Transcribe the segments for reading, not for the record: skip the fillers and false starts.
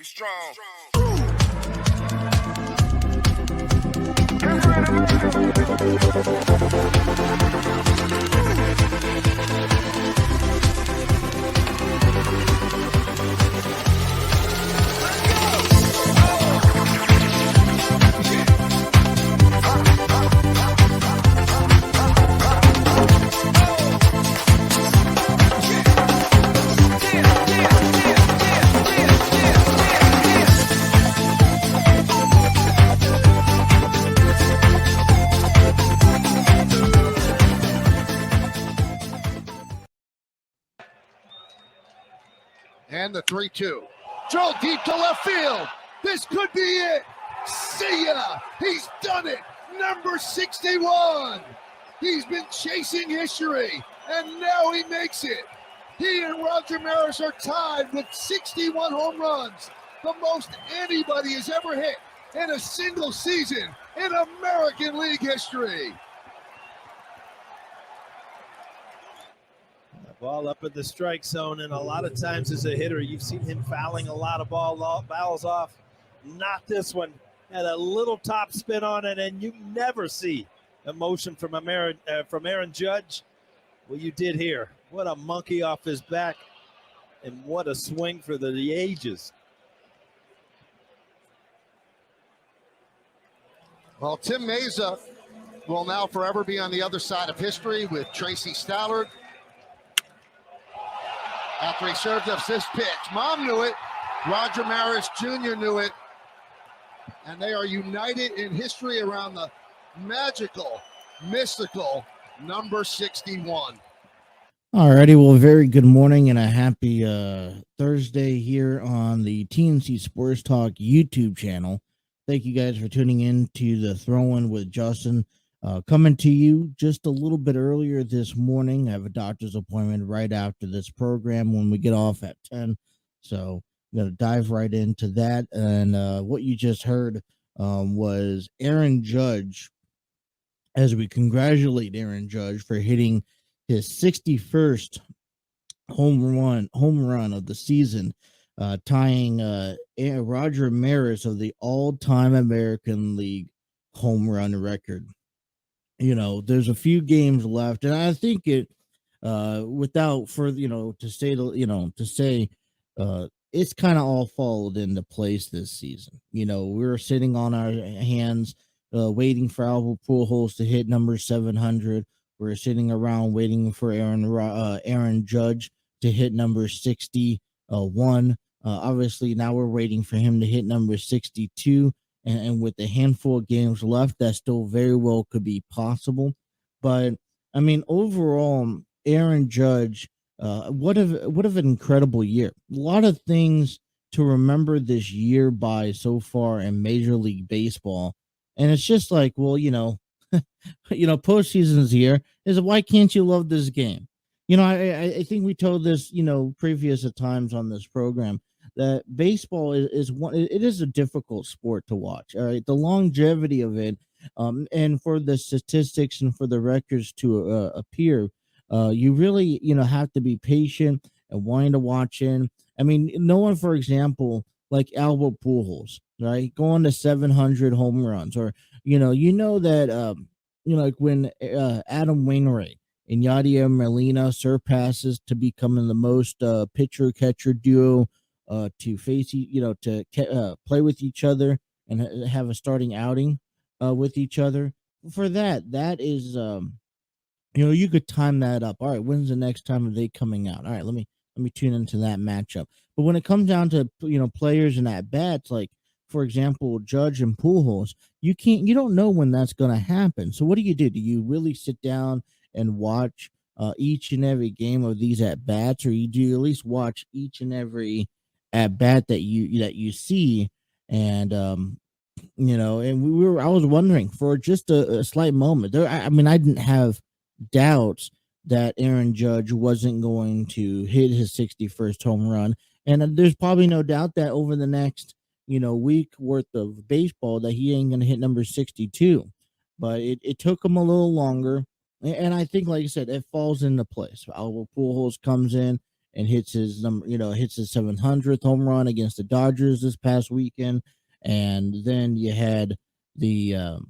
Be strong. And the 3-2. Drilled deep to left field. This could be it. See ya. He's done it. Number 61. He's been chasing history, and now he makes it. He and Roger Maris are tied with 61 home runs, the most anybody has ever hit in a single season in American League history. Ball up in the strike zone, and a lot of times as a hitter, you've seen him fouling a lot of balls off. Not this one. Had a little top spin on it, and you never see emotion from Aaron Judge. Well, you did here. What a monkey off his back, and what a swing for the ages. Well, Tim Meza will now forever be on the other side of history with Tracy Stallard. After he served up this pitch, Mom knew it, Roger Maris Jr. knew it, and they are united in history around the magical, mystical number 61. Alrighty, well, very good morning and a happy Thursday here on the TNC Sports Talk YouTube channel. Thank you guys for tuning in to the Throw-In with Justin. Coming to you just a little bit earlier this morning. I have a doctor's appointment right after this program when we get off at 10. So I'm going to dive right into that. And what you just heard was Aaron Judge, as we congratulate Aaron Judge for hitting his 61st home run of the season, tying Roger Maris of the all-time American League home run record. You know, there's a few games left, and I think it, without further, to say, it's kind of all followed into place this season. You know, we're sitting on our hands, waiting for Albert Pujols to hit number 700. We're sitting around waiting for Aaron Judge to hit number 61. Obviously, now we're waiting for him to hit number 62. And with a handful of games left, that still very well could be possible. But, I mean, overall, Aaron Judge, what an incredible year. A lot of things to remember this year by so far in Major League Baseball. And it's just like, well, postseason's here. Is why can't you love this game? I think we told this, previous at times on this program, that baseball is a difficult sport to watch. All right, the longevity of it, and for the statistics and for the records to appear, you really have to be patient and wanting to watch in. I mean, no one, for example, like Albert Pujols, right, going to 700 home runs, or that like when Adam Wainwright and Yadier Molina surpasses to becoming the most pitcher catcher duo to face, to play with each other and have a starting outing with each other. For that is, you could time that up. All right, when's the next time are they coming out? All right, let me tune into that matchup. But when it comes down to players and at bats, like for example Judge and Pujols, you don't know when that's going to happen. So what do? Do you really sit down and watch each and every game of these at bats, or do you at least watch each and every at bat that you see? And and I was wondering for just a slight moment there. I mean, I didn't have doubts that Aaron Judge wasn't going to hit his 61st home run, and there's probably no doubt that over the next week worth of baseball that he ain't gonna hit number 62. But it took him a little longer, and I think, like I said, it falls into place. Albert Pujols comes in and hits his number, hits his 700th home run against the Dodgers this past weekend. And then you had the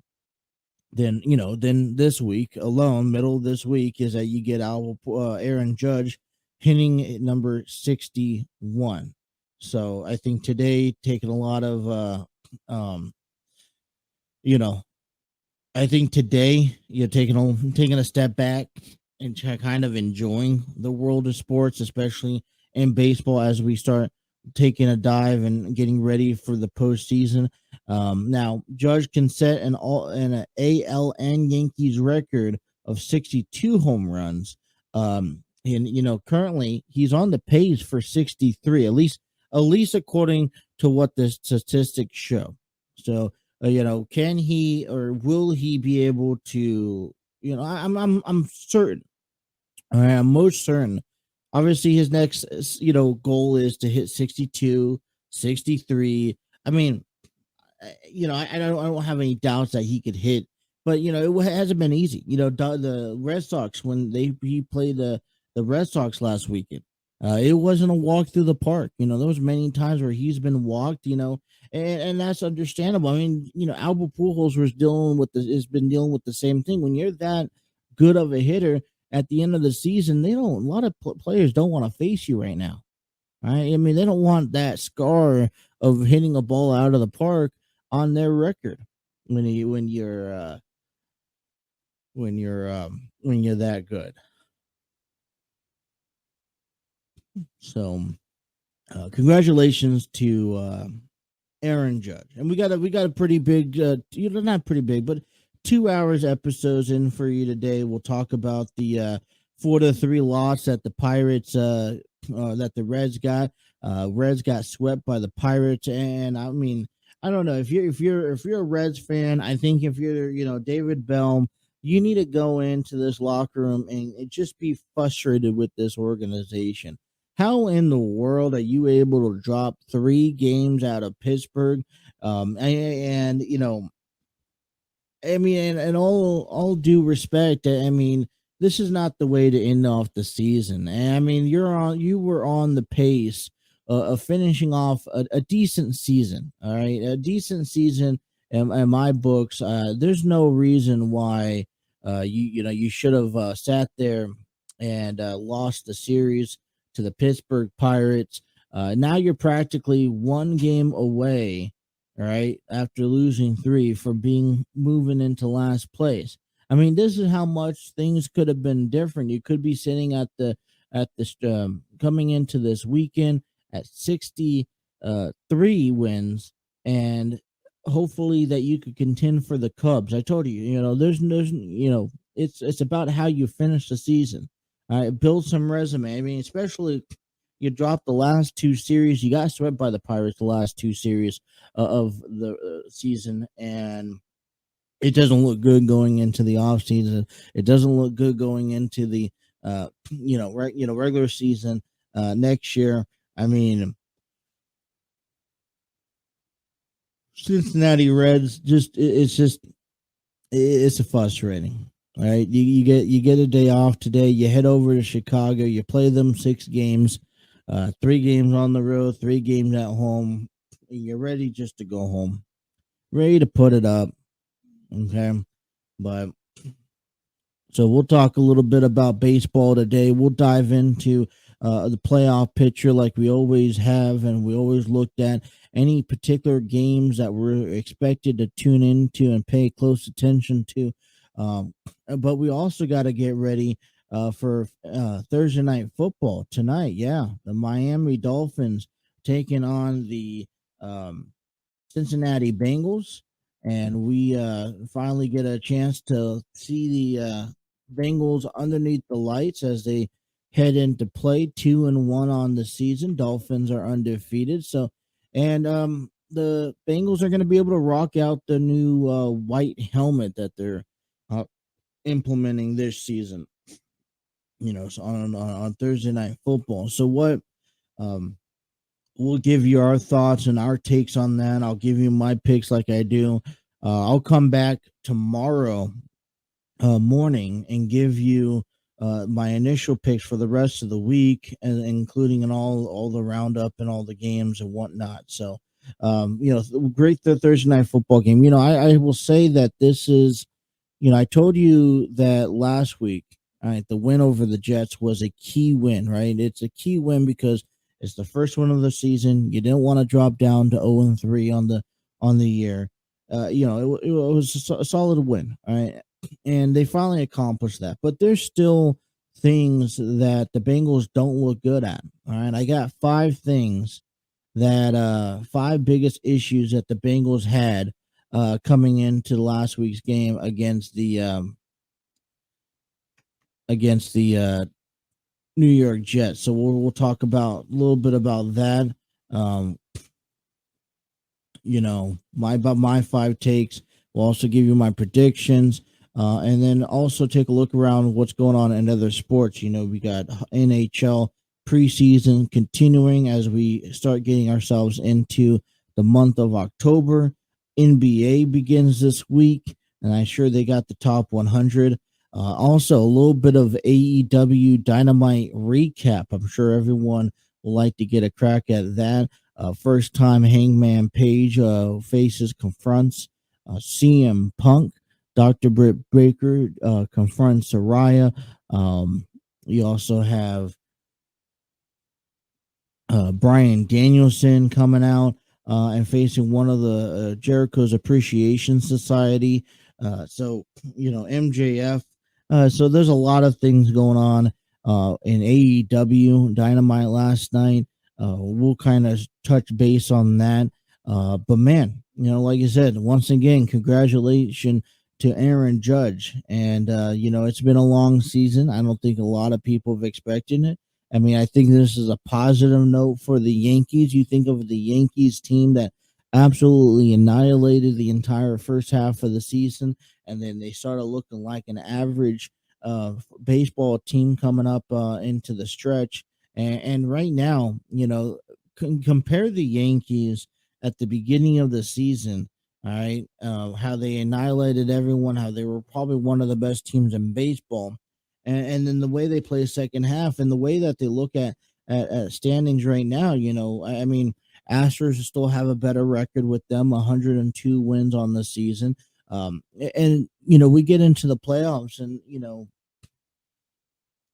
then this week alone, middle of this week, is that you get Aaron Judge hitting at number 61. So I think today taking a lot of you know I think today you're taking a step back and kind of enjoying the world of sports, especially in baseball, as we start taking a dive and getting ready for the postseason. Now, Judge can set an AL and Yankees record of 62 home runs. And currently he's on the pace for 63, at least according to what the statistics show. So can he or will he be able to? I'm certain. I'm most certain. Obviously, his next goal is to hit 62, 63. I mean, I don't have any doubts that he could hit, but it hasn't been easy. The Red Sox, when he played the Red Sox last weekend, it wasn't a walk through the park. There was many times where he's been walked. And that's understandable. I mean, Albert Pujols has been dealing with the same thing. When you're that good of a hitter at the end of the season, a lot of players don't want to face you right now. Right? I mean, they don't want that scar of hitting a ball out of the park on their record when you're that good. So, congratulations to Aaron Judge. And we got a pretty big, not pretty big, but 2 hours episodes in for you today. We'll talk about the 4-3 loss that the Pirates, that the Reds got. Reds got swept by the Pirates, and I mean, I don't know if you're a Reds fan. I think if you're David Bell, you need to go into this locker room and just be frustrated with this organization. How in the world are you able to drop 3 games out of Pittsburgh? I mean, and all due respect, I mean, this is not the way to end off the season. And I mean, you were on the pace of finishing off a decent season. All right, a decent season in my books. There's no reason why you should have sat there and lost the series to the Pittsburgh Pirates. Now you're practically 1 game away, all right, after losing 3 from moving into last place. I mean, this is how much things could have been different. You could be sitting at the coming into this weekend at 63 wins, and hopefully that you could contend for the Cubs. I told you, there's it's about how you finish the season. Build some resume. I mean, especially you dropped the last 2 series. You got swept by the Pirates the last 2 series of the season, and it doesn't look good going into the off season. It doesn't look good going into the regular season next year. I mean, Cincinnati Reds it's frustrating. All right, you get a day off today. You head over to Chicago. You play them 6 games, 3 games on the road, 3 games at home. You're ready just to go home, ready to put it up. Okay, but so we'll talk a little bit about baseball today. We'll dive into the playoff picture like we always have, and we always looked at any particular games that we're expected to tune into and pay close attention to. But we also got to get ready for Thursday night football tonight. Yeah, the Miami Dolphins taking on the Cincinnati Bengals, and we finally get a chance to see the Bengals underneath the lights as they head into play. 2-1 on the season. Dolphins are undefeated. So, and the Bengals are going to be able to rock out the new white helmet that they're implementing this season. So on Thursday night football. So what? We'll give you our thoughts and our takes on that. I'll give you my picks like I do. I'll come back tomorrow morning and give you my initial picks for the rest of the week, and including in all the roundup and all the games and whatnot. So, great Thursday night football game. I will say that this is, I told you that last week. All right, the win over the Jets was a key win, right? It's a key win because it's the first one of the season. You didn't want to drop down to 0-3 on the year. It was a solid win, all right, and they finally accomplished that. But there's still things that the Bengals don't look good at. All right, I got five things five biggest issues that the Bengals had coming into last week's game against the New York Jets. So we'll talk about a little bit about that. My five takes. We'll also give you my predictions, and then also take a look around what's going on in other sports. We got NHL preseason continuing as we start getting ourselves into the month of October. NBA begins this week, and I'm sure they got the top 100. Also, a little bit of AEW Dynamite recap. I'm sure everyone will like to get a crack at that. First time Hangman Page confronts CM Punk. Dr. Britt Baker confronts Saraya. You also have Bryan Danielson coming out and facing one of the Jericho's Appreciation Society. MJF. So there's a lot of things going on in AEW Dynamite last night. We'll kind of touch base on that. But man, like I said, once again, congratulations to Aaron Judge. And, it's been a long season. I don't think a lot of people have expected it. I mean, I think this is a positive note for the Yankees. You think of the Yankees team that absolutely annihilated the entire first half of the season, and then they started looking like an average baseball team coming up into the stretch. And right now, compare the Yankees at the beginning of the season, all right, how they annihilated everyone, how they were probably one of the best teams in baseball. And then the way they play second half and the way that they look at standings right now, I mean, Astros still have a better record with them, 102 wins on the season. We get into the playoffs and,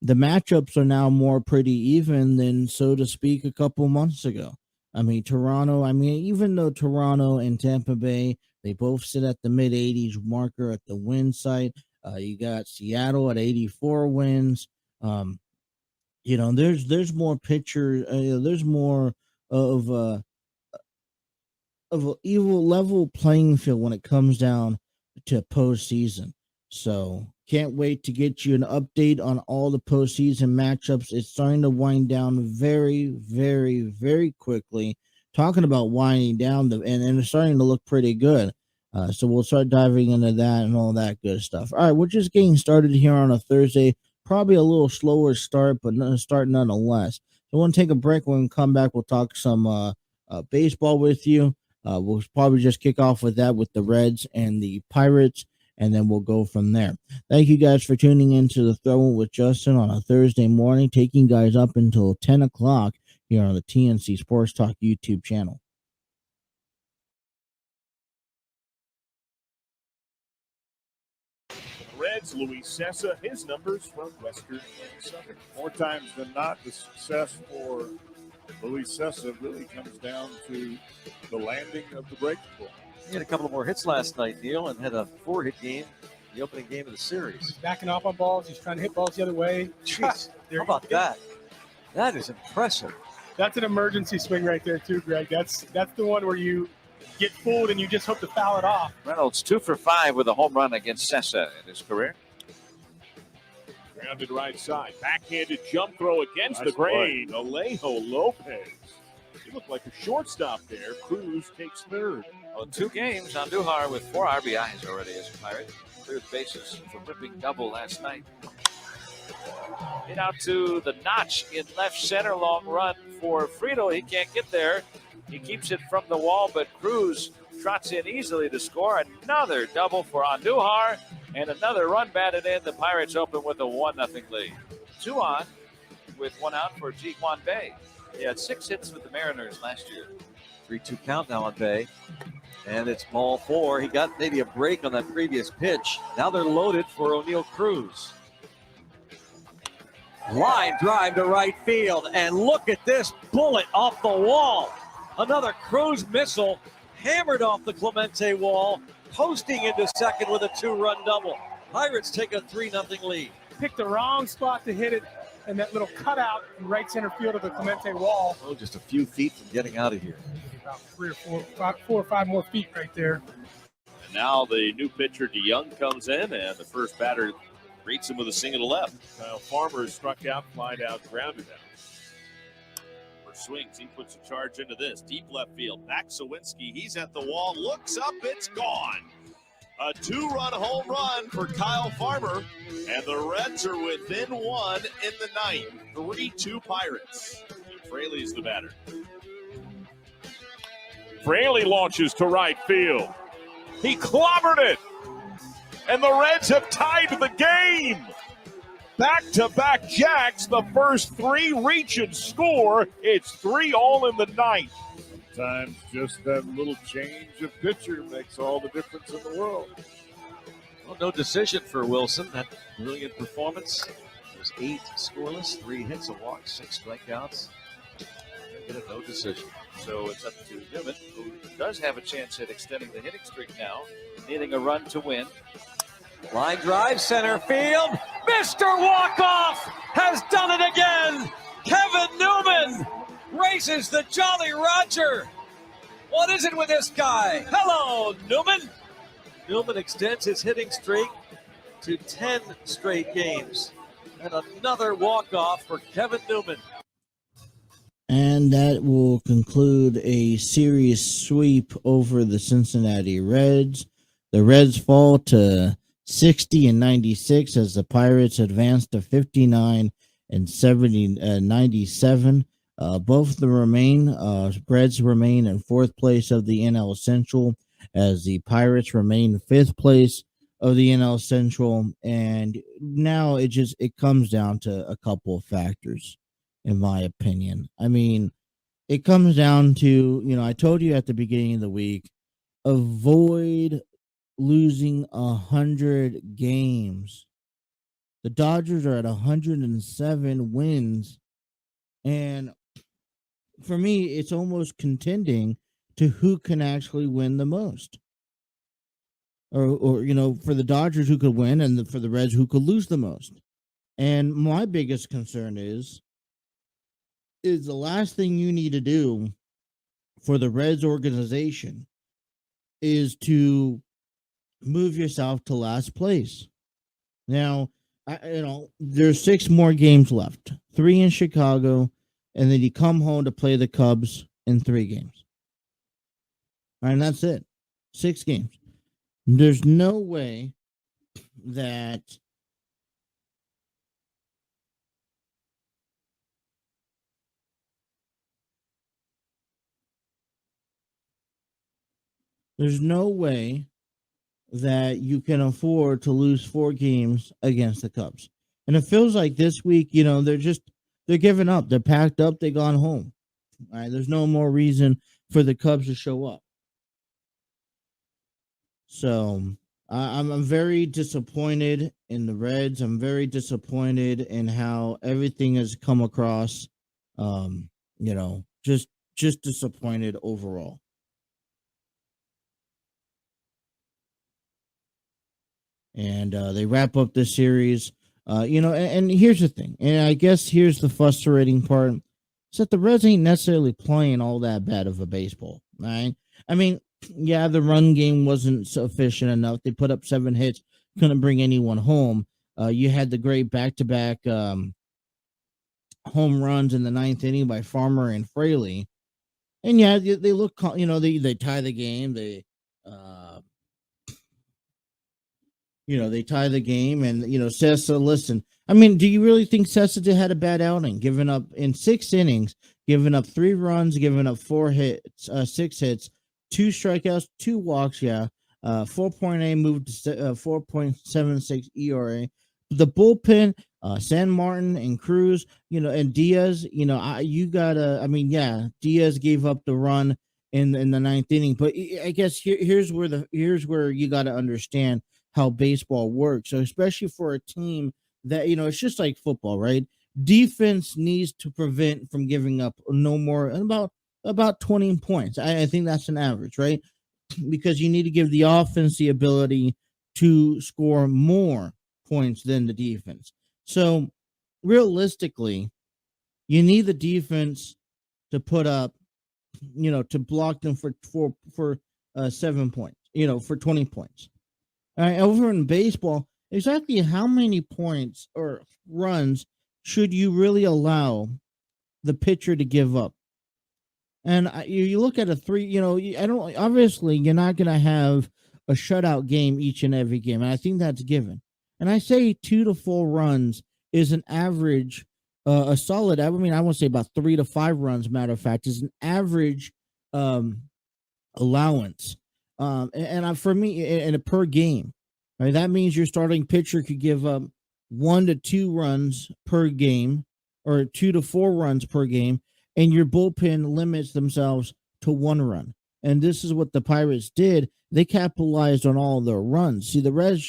the matchups are now more pretty even than, so to speak, a couple months ago. I mean, even though Toronto and Tampa Bay, they both sit at the mid 80s marker at the win site. You got Seattle at 84 wins. There's more pictures. There's more of an evil level playing field when it comes down to postseason. So can't wait to get you an update on all the postseason matchups. It's starting to wind down very, very, very quickly. Talking about winding down, and it's starting to look pretty good. So we'll start diving into that and all that good stuff. All right, we're just getting started here on a Thursday. Probably a little slower start, but start nonetheless. So we'll take a break. When we come back, we'll talk some baseball with you. We'll probably just kick off with that with the Reds and the Pirates, and then we'll go from there. Thank you guys for tuning into the Throw-In with Justin on a Thursday morning, taking guys up until 10 o'clock here on the TNC Sports Talk YouTube channel. Reds, Luis Cessa, his numbers from Western and Southern. More times than not, the success for Luis Cessa really comes down to the landing of the breaking ball. He had a couple of more hits last night, Neil, and had a 4-hit game, the opening game of the series. He's backing off on balls. He's trying to hit balls the other way. Jeez, how about that? That is impressive. That's an emergency swing right there, too, Greg. That's the one where you get fooled and you just hope to foul it off. Reynolds 2 for 5 with a home run against Cessa in his career. Grounded right side. Backhanded jump throw against the grain. Alejo Lopez. He looked like a shortstop there. Cruz takes third. Well, 2 games. Andujar with 4 RBIs already as a Pirate. Cleared the bases for whipping double last night. Hit out to the notch in left center. Long run for Friedel. He can't get there. He keeps it from the wall, but Cruz trots in easily to score. Another double for Andujar, And another run batted in. The Pirates open with a 1-0 lead. 2 on with 1 out for Ji-Hwan Bae. He had 6 hits with the Mariners last year. 3-2 count now on Bay. And it's ball 4. He got maybe a break on that previous pitch. Now they're loaded for O'Neal Cruz. Line drive to right field. And look at this bullet off the wall. Another Cruz missile hammered off the Clemente wall, posting into second with a 2-run double. Pirates take a 3-0 lead. Picked the wrong spot to hit it, and that little cutout in right center field of the Clemente wall. Oh, just a few feet from getting out of here. About 4 or 5 more feet right there. And now the new pitcher DeYoung comes in, and the first batter greets him with a single to left. Kyle Farmer struck out, flied out, grounded out. Swings, he puts a charge into this deep left field. Back Sawinski, he's at the wall, looks up, it's gone. A 2-run home run for Kyle Farmer, and the Reds are within 1 in the 9th. 3-2 Pirates. And Fraley's the batter. Fraley launches to right field. He clobbered it, and the Reds have tied the game. Back-to-back jacks, the first 3 reach and score. It's 3 all in the 9th. Sometimes just that little change of pitcher makes all the difference in the world. Well, no decision for Wilson. That brilliant performance. There's 8 scoreless, 3 hits, a walk, 6 strikeouts. Get a no decision. So it's up to Newman, who does have a chance at extending the hitting streak now, needing a run to win. Line drive, center field. Mr. Walkoff has done it again. Kevin Newman races the Jolly Roger. What is it with this guy? Hello, Newman. Newman extends his hitting streak to 10 straight games. And another walk-off for Kevin Newman. And that will conclude a series sweep over the Cincinnati Reds. The Reds fall to 60-96 as the Pirates advance to 59 and 97. Both the Reds remain in 4th place of the NL Central, as the Pirates remain 5th place of the NL Central. And now it comes down to a couple of factors, in my opinion. I mean, it comes down to, I told you at the beginning of the week, avoid losing 100 games. The Dodgers are at 107 wins, and for me, it's almost contending to who can actually win the most. Or for the Dodgers, who could win, and for the Reds, who could lose the most. And my biggest concern is the last thing you need to do for the Reds organization is to move yourself to last place. Now, there's 6 more games left, 3 in Chicago, and then you come home to play the Cubs in 3 games. All right, and that's it. 6 games. There's no way that you can afford to lose 4 games against the Cubs. And it feels like this week, they're giving up. They're packed up. They've gone home. All right, there's no more reason for the Cubs to show up. So I'm very disappointed in the Reds. I'm very disappointed in how everything has come across. Just disappointed overall. And they wrap up this series. And here's the thing. And I guess here's the frustrating part. Is that the Reds ain't necessarily playing all that bad of a baseball. Right? I mean, yeah, the run game wasn't sufficient enough. They put up 7 hits. Couldn't bring anyone home. You had the great back-to-back home runs in the 9th inning by Farmer and Fraley. And yeah, they look, they tie the game. They tie the game, and Sessa. Listen, I mean, do you really think Sessa had a bad outing? Giving up in 6 innings, giving up 3 runs, giving up 4 hits, 6 hits, 2 strikeouts, 2 walks. Yeah, 4.8 moved to 4.76 ERA. The bullpen, San Martin and Cruz, and Diaz, Diaz gave up the run in the ninth inning, but I guess here's where you got to understand how baseball works. So especially for a team that, it's just like football, right? Defense needs to prevent from giving up no more about 20 points. I think that's an average, right? Because you need to give the offense the ability to score more points than the defense. So realistically, you need the defense to put up, to block them for 7 points, for 20 points. All right, over in baseball, exactly how many points or runs should you really allow the pitcher to give up? And you look at a three, obviously you're not going to have a shutout game each and every game. And I think that's given. And I say 2 to 4 runs is an average, a solid, I won't say about 3 to 5 runs, matter of fact, is an average allowance. For me, in a per game, right, that means your starting pitcher could give up 1 to 2 runs per game or 2 to 4 runs per game, and your bullpen limits themselves to 1 run. And this is what the Pirates did. They capitalized on all their runs. See, the Reds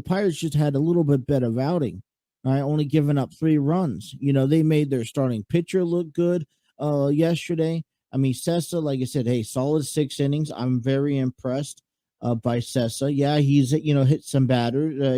Pirates just had a little bit better outing, right? Only giving up 3 runs. They made their starting pitcher look good yesterday. I mean, Sessa, like I said, hey, solid 6 innings. I'm very impressed by Sessa. Yeah, he's hit some batters.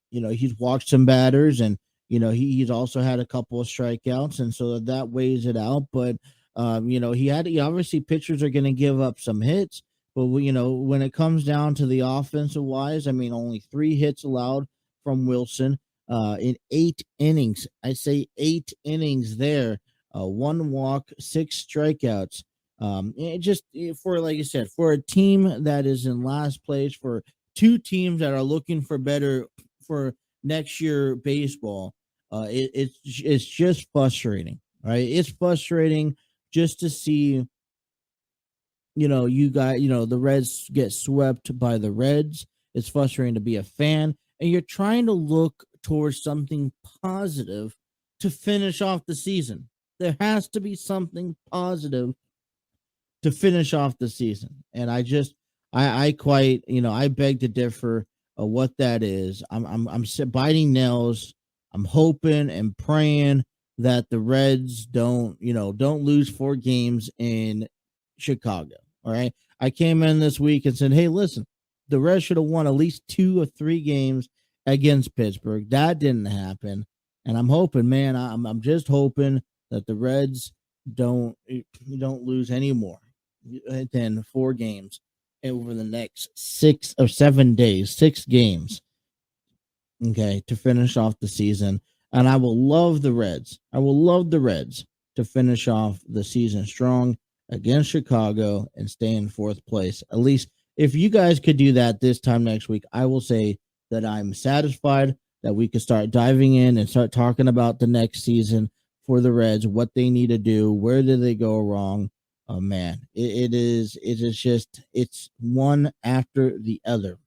He's walked some batters, and he's also had a couple of strikeouts, and so that weighs it out. But obviously pitchers are going to give up some hits, but when it comes down to the offensive wise, I mean, only 3 hits allowed from Wilson in 8 innings. I say 8 innings there. 1 walk, 6 strikeouts. Like I said, for a team that is in last place, for 2 teams that are looking for better for next year baseball, it's just frustrating, right? It's frustrating just to see, the Reds get swept by the Reds. It's frustrating to be a fan, and you're trying to look towards something positive to finish off the season. There has to be something positive to finish off the season. And I beg to differ of what that is. I'm biting nails. I'm hoping and praying that the Reds don't lose 4 games in Chicago. All right. I came in this week and said, hey, listen, the Reds should have won at least 2 or 3 games against Pittsburgh. That didn't happen. And I'm hoping, man, I'm just hoping that the Reds don't lose any more than 4 games over the next 6 or 7 days, 6 games, okay, to finish off the season. And I will love the Reds. I will love the Reds to finish off the season strong against Chicago and stay in 4th place. At least if you guys could do that this time next week, I will say that I'm satisfied that we could start diving in and start talking about the next season for the Reds, what they need to do, where did they go wrong. Oh man, it's one after the other.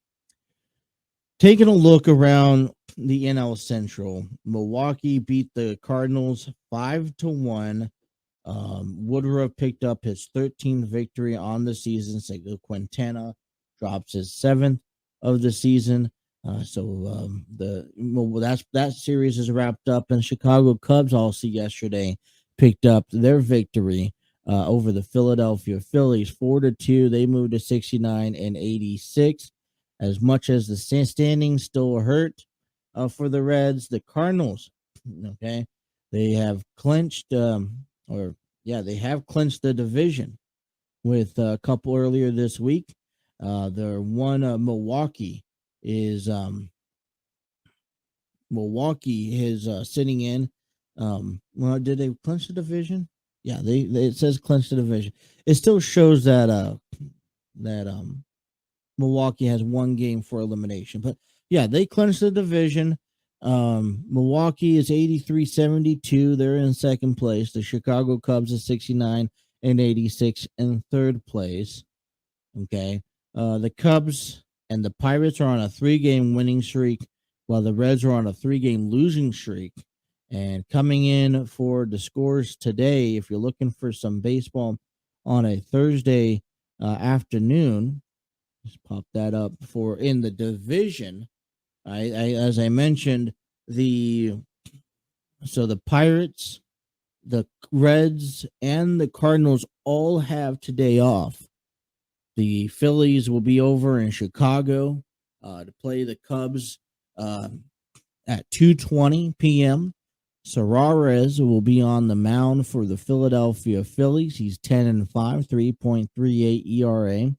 Taking a look around the NL Central, Milwaukee beat the Cardinals 5-1. Woodruff picked up his 13th victory on the season. So Quintana drops his 7th of the season. That series is wrapped up, and Chicago Cubs also yesterday picked up their victory over the Philadelphia Phillies 4-2. They moved to 69 and 86. As much as the standings still hurt for the Reds, the Cardinals, okay, they have clinched the division with a couple earlier this week. Their one Milwaukee is sitting in. Did they clinch the division? Yeah, it says clinch the division. It still shows that Milwaukee has 1 game for elimination, but yeah, they clinched the division. Milwaukee is 83-72. They're in 2nd place. The Chicago Cubs is 69 and 86 in 3rd place. Okay. The Cubs and the Pirates are on a 3-game winning streak, while the Reds are on a 3-game losing streak. And coming in for the scores today, if you're looking for some baseball on a Thursday afternoon, just pop that up for in the division. As I mentioned, the Pirates, the Reds, and the Cardinals all have today off. The Phillies will be over in Chicago to play the Cubs at 2:20 p.m. Suarez will be on the mound for the Philadelphia Phillies. He's 10-5, 3.38 ERA.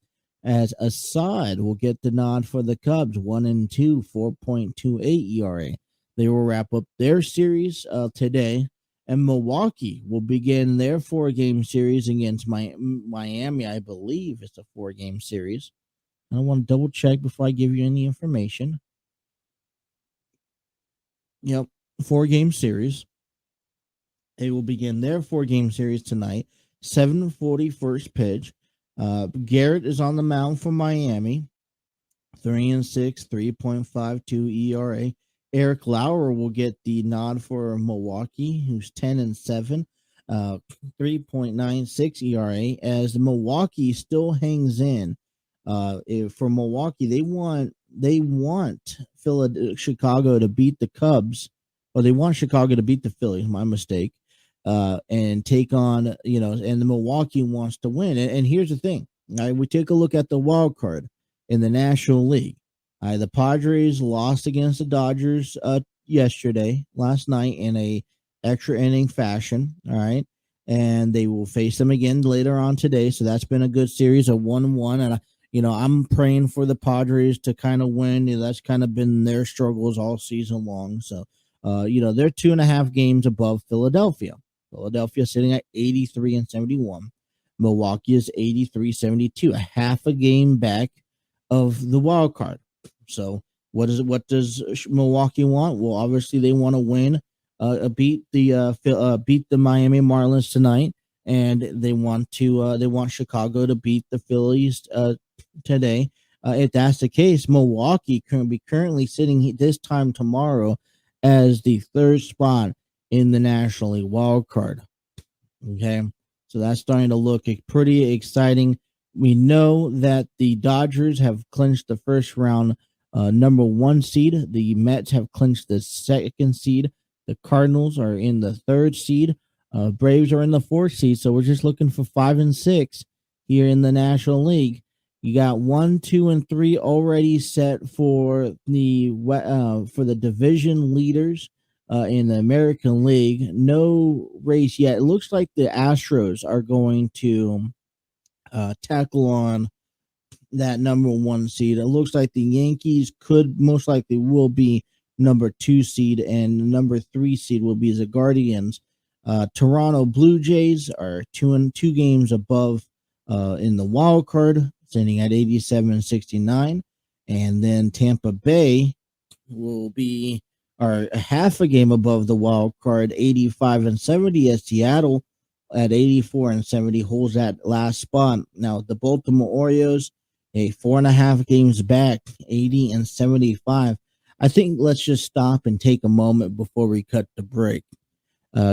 As Assad will get the nod for the Cubs, 1-2, 4.28 ERA. They will wrap up their series today, and Milwaukee will begin their 4-game series against Miami. I believe it's a 4-game series. I want to double check before I give you any information. Yep, 4-game series. They will begin their 4-game series tonight. 7:40 first pitch. Garrett is on the mound for Miami. 3-6, 3.52 ERA. Eric Lauer will get the nod for Milwaukee, who's 10-7, 3.96 ERA. As Milwaukee still hangs in. For Milwaukee, they want Chicago to beat the Cubs, or they want Chicago to beat the Phillies. My mistake. And take on, and the Milwaukee wants to win. And here's the thing. We take a look at the wild card in the National League. The Padres lost against the Dodgers last night in a extra inning fashion. All right. And they will face them again later on today. So that's been a good series, a 1-1. And, I'm praying for the Padres to kind of win. That's kind of been their struggles all season long. So, they're 2.5 games above Philadelphia. Philadelphia sitting at 83-71. Milwaukee is 83-72, a half a game back of the wild card. So what does Milwaukee want? Well, obviously they want to win, beat the Miami Marlins tonight, and they want Chicago to beat the Phillies today. If that's the case, Milwaukee can be currently sitting this time tomorrow as the 3rd spot in the National League wild card. Okay, so that's starting to look pretty exciting. We know that the Dodgers have clinched the first round number 1 seed. The Mets have clinched the 2nd seed. The Cardinals are in the 3rd seed. Braves are in the 4th seed. So we're just looking for 5 and 6 here in the National League. You got 1, 2, and 3 already set for the division leaders in the American League. No race yet. It looks like the Astros are going to tackle on that number 1 seed. It looks like the Yankees most likely will be number 2 seed, and number 3 seed will be the Guardians. Toronto Blue Jays are 2 games above in the wild card, sitting at 87-69, and then Tampa Bay will be a half a game above the wild card, 85-70, as Seattle at 84-70 holds that last spot. Now the Baltimore Orioles, 4.5 games back, 80-75. I think let's just stop and take a moment before we cut the break.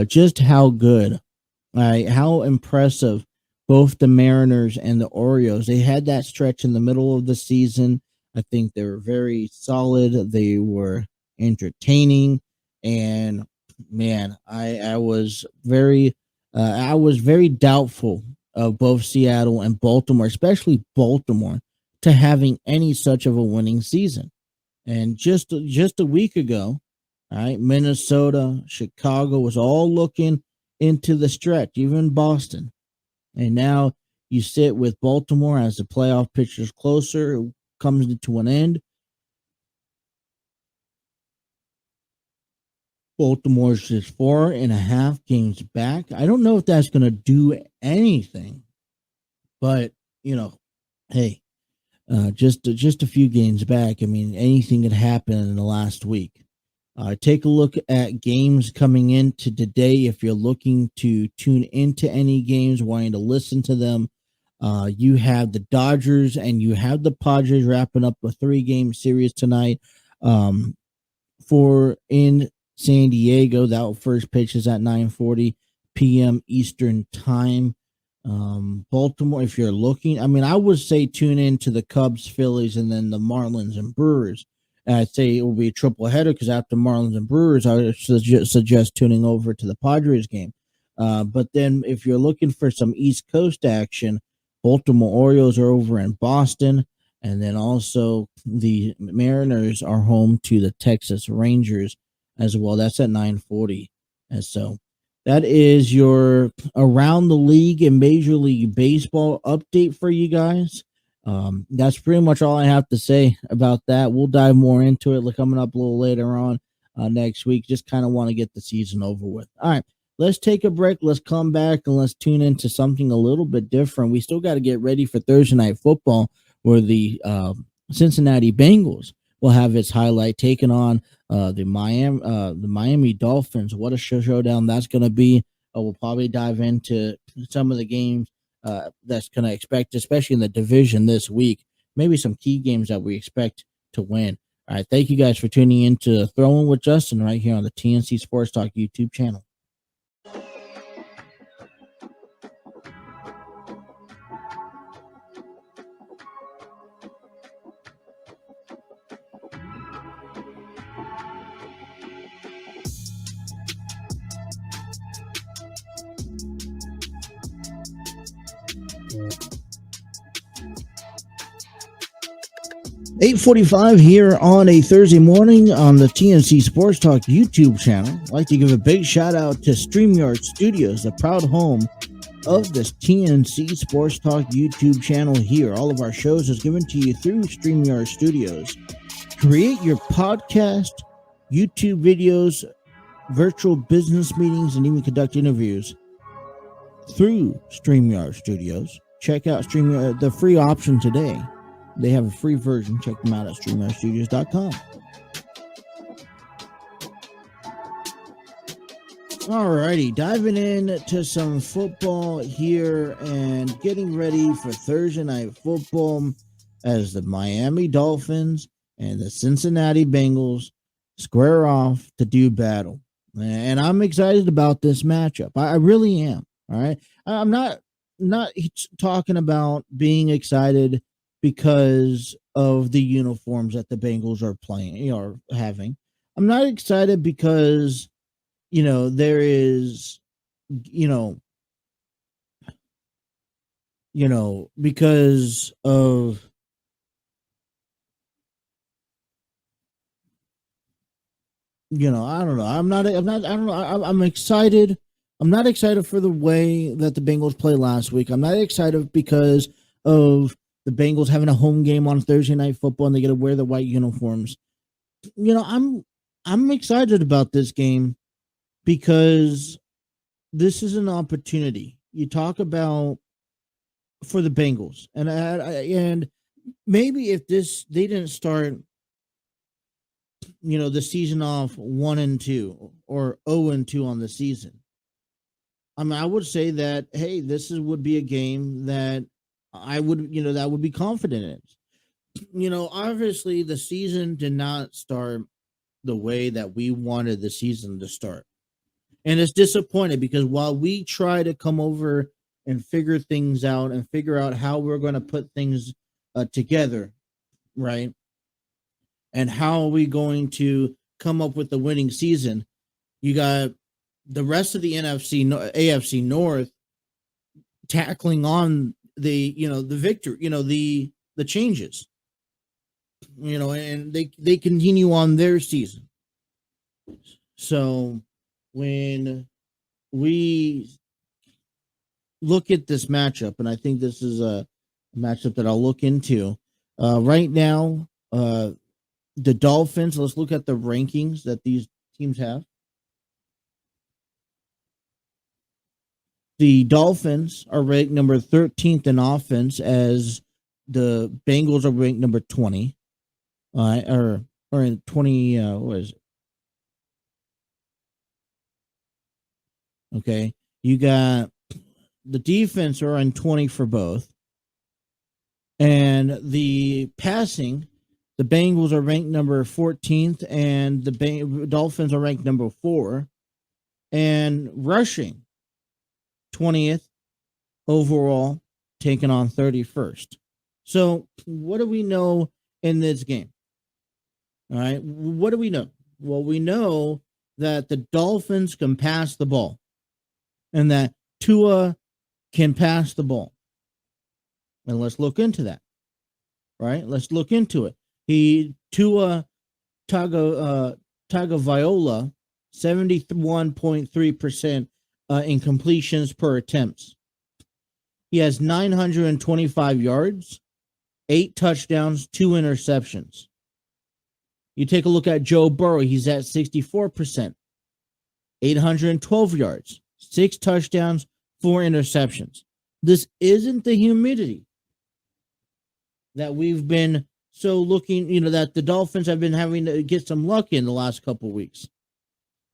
Just how good, how impressive both the Mariners and the Orioles. They had that stretch in the middle of the season. I think they were very solid. They were entertaining, and man, I was very doubtful of both Seattle and Baltimore, especially Baltimore, to having any such of a winning season. And just a week ago, Minnesota, Chicago was all looking into the stretch, even Boston. And now you sit with Baltimore as the playoff picture is closer, it comes to an end. Baltimore's just 4.5 games back. I don't know if that's going to do anything, but hey, just a few games back. I mean, anything could happen in the last week. Take a look at games coming into today. If you're looking to tune into any games, wanting to listen to them, You have the Dodgers and you have the Padres wrapping up a 3-game series tonight. For in San Diego, that first pitch is at 9:40 p.m. Eastern time. Baltimore, if you're looking, I would say tune in to the Cubs, Phillies, and then the Marlins and Brewers. And I'd say it will be a triple header because after Marlins and Brewers, I would suggest tuning over to the Padres game. But then if you're looking for some East Coast action, Baltimore Orioles are over in Boston. And then also the Mariners are home to the Texas Rangers as well. That's at 9:40. And so that is your around the league and Major League Baseball update for you guys. That's pretty much all I have to say about that. We'll dive more into it coming up a little later on next week. Just kind of want to get the season over with. All right, let's take a break. Let's come back and let's tune into something a little bit different. We still got to get ready for Thursday Night Football, where the Cincinnati Bengals will have its highlight taking on the Miami Dolphins. What a showdown that's going to be. We'll probably dive into some of the games that's going to expect, especially in the division this week. Maybe some key games that we expect to win. All right, thank you guys for tuning in to Throwing with Justin right here on the TNC Sports Talk YouTube channel. 8:45 here on a Thursday morning on the TNC Sports Talk YouTube channel. I'd like to give a big shout out to StreamYard Studios, the proud home of this TNC Sports Talk YouTube channel here. All of our shows is given to you through StreamYard Studios. Create your podcast, YouTube videos, virtual business meetings, and even conduct interviews through StreamYard Studios. Check out StreamYard, the free option today. They have a free version. Check them out at StreamYardStudios.com. Alrighty, diving into some football here and getting ready for Thursday Night Football as the Miami Dolphins and the Cincinnati Bengals square off to do battle. And I'm excited about this matchup. I really am. All right. I'm not talking about being excited because of the uniforms that the Bengals are playing or having. I'm not excited because, there is, because of, I don't know. I'm excited. I'm not excited for the way that the Bengals played last week. I'm not excited because of the Bengals having a home game on Thursday Night Football and they get to wear the white uniforms. I'm excited about this game because this is an opportunity. You talk about for the Bengals, and maybe if they didn't start, the season off 1-2 or 0-2 on the season. I would say that, hey, would be a game that I would, that would be confident in. Obviously the season did not start the way that we wanted the season to start. And it's disappointing because while we try to come over and figure things out and figure out how we're going to put things together, right? And how are we going come up with the winning season? You got the rest of the AFC North tackling on the victory, the changes, and they continue on their season. So when we look at this matchup, and I think this is a matchup that I'll look into right now, the Dolphins, let's look at the rankings that these teams have. The Dolphins are ranked number 13th in offense, as the Bengals are ranked number 20. Or in 20, what is it? Okay. You got the defense are on 20 for both. And the passing, the Bengals are ranked number 14th, and the Dolphins are ranked number 4. And rushing, 20th overall, taking on 31st. So what do we know in this game? All right, what do we know? Well, we know that the Dolphins can pass the ball and that Tua can pass the ball. And let's look into that. Right? Let's look into it. Tua Tagovailoa, 71.3% in completions per attempts. He has 925 yards, 8 touchdowns, 2 interceptions. You take a look at Joe Burrow. He's at 64%, 812 yards, 6 touchdowns, 4 interceptions. This isn't the humidity that we've been that the Dolphins have been having to get some luck in the last couple of weeks.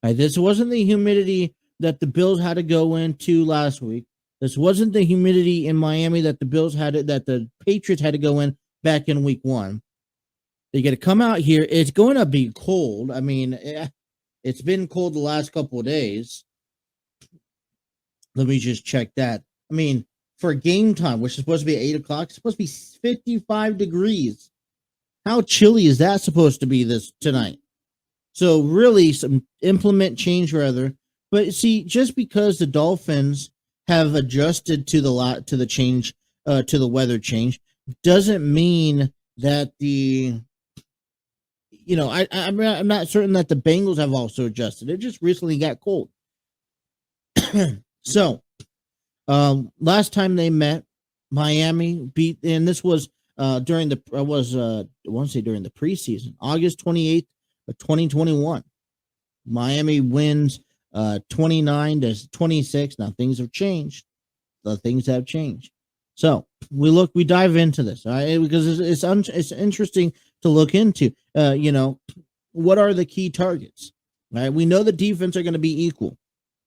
Right, this wasn't the humidity that the Bills had to go into last week. This wasn't the humidity in Miami that the Patriots had to go in back in week 1. They got to come out here. It's going to be cold. I mean, it's been cold the last couple of days. Let me just check that. I mean, for game time, which is supposed to be at 8 o'clock, it's supposed to be 55 degrees. How chilly is that supposed to be tonight? So really, some implement change rather. But see, just because the Dolphins have adjusted to the change, to the weather change, doesn't mean that I'm not certain that the Bengals have also adjusted. It just recently got cold. So, last time they met, Miami beat, and this was during the preseason, August 28th of 2021. Miami wins 29-26. Now things have changed. So we dive into this, all right? Because it's interesting to look into. What are the key targets? Right? We know the defense are going to be equal,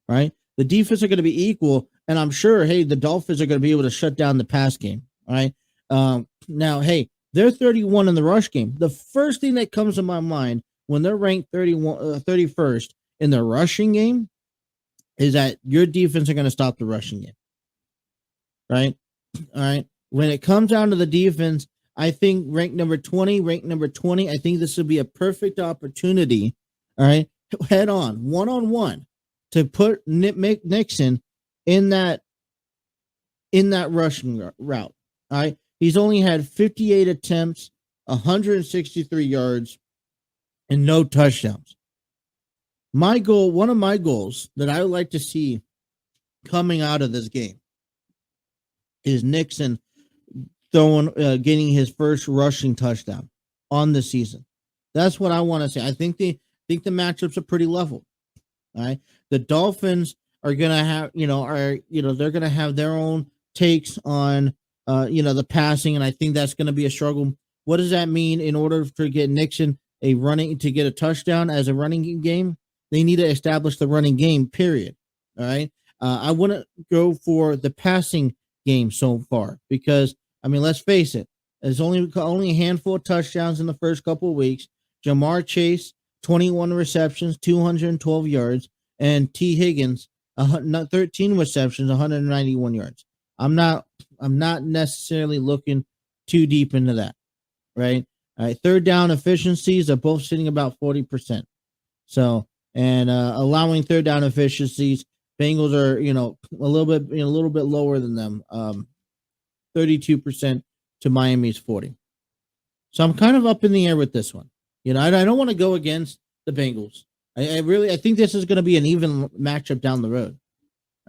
right? The defense are going to be equal, and I'm sure, hey, the Dolphins are going to be able to shut down the pass game, right? Now, hey, they're 31 in the rush game. The first thing that comes to my mind when they're ranked 31st in the rushing game is that your defense are going to stop the rushing game, right? All right. When it comes down to the defense, I think ranked number 20, I think this would be a perfect opportunity, all right, head on, one-on-one, to put Nick Nixon in that rushing route. All right. He's only had 58 attempts, 163 yards, and no touchdowns. One of my goals that I would like to see coming out of this game is Nixon getting his first rushing touchdown on the season. That's what I want to see. I think the matchups are pretty level. All right. The Dolphins are going to have, they're going to have their own takes on, the passing. And I think that's going to be a struggle. What does that mean in order to get Nixon to get a touchdown as a running game? They need to establish the running game, period. All right. I wouldn't go for the passing game so far because, I mean, let's face it. There's only a handful of touchdowns in the first couple of weeks. Jamar Chase, 21 receptions, 212 yards, and T. Higgins, 13 receptions, 191 yards. I'm not necessarily looking too deep into that, right? All right, third down efficiencies are both sitting about 40%. So, and allowing third down efficiencies, Bengals are a little bit lower than them, 32% to Miami's 40. So I'm kind of up in the air with this one. I don't want to go against the Bengals. I think this is going to be an even matchup down the road.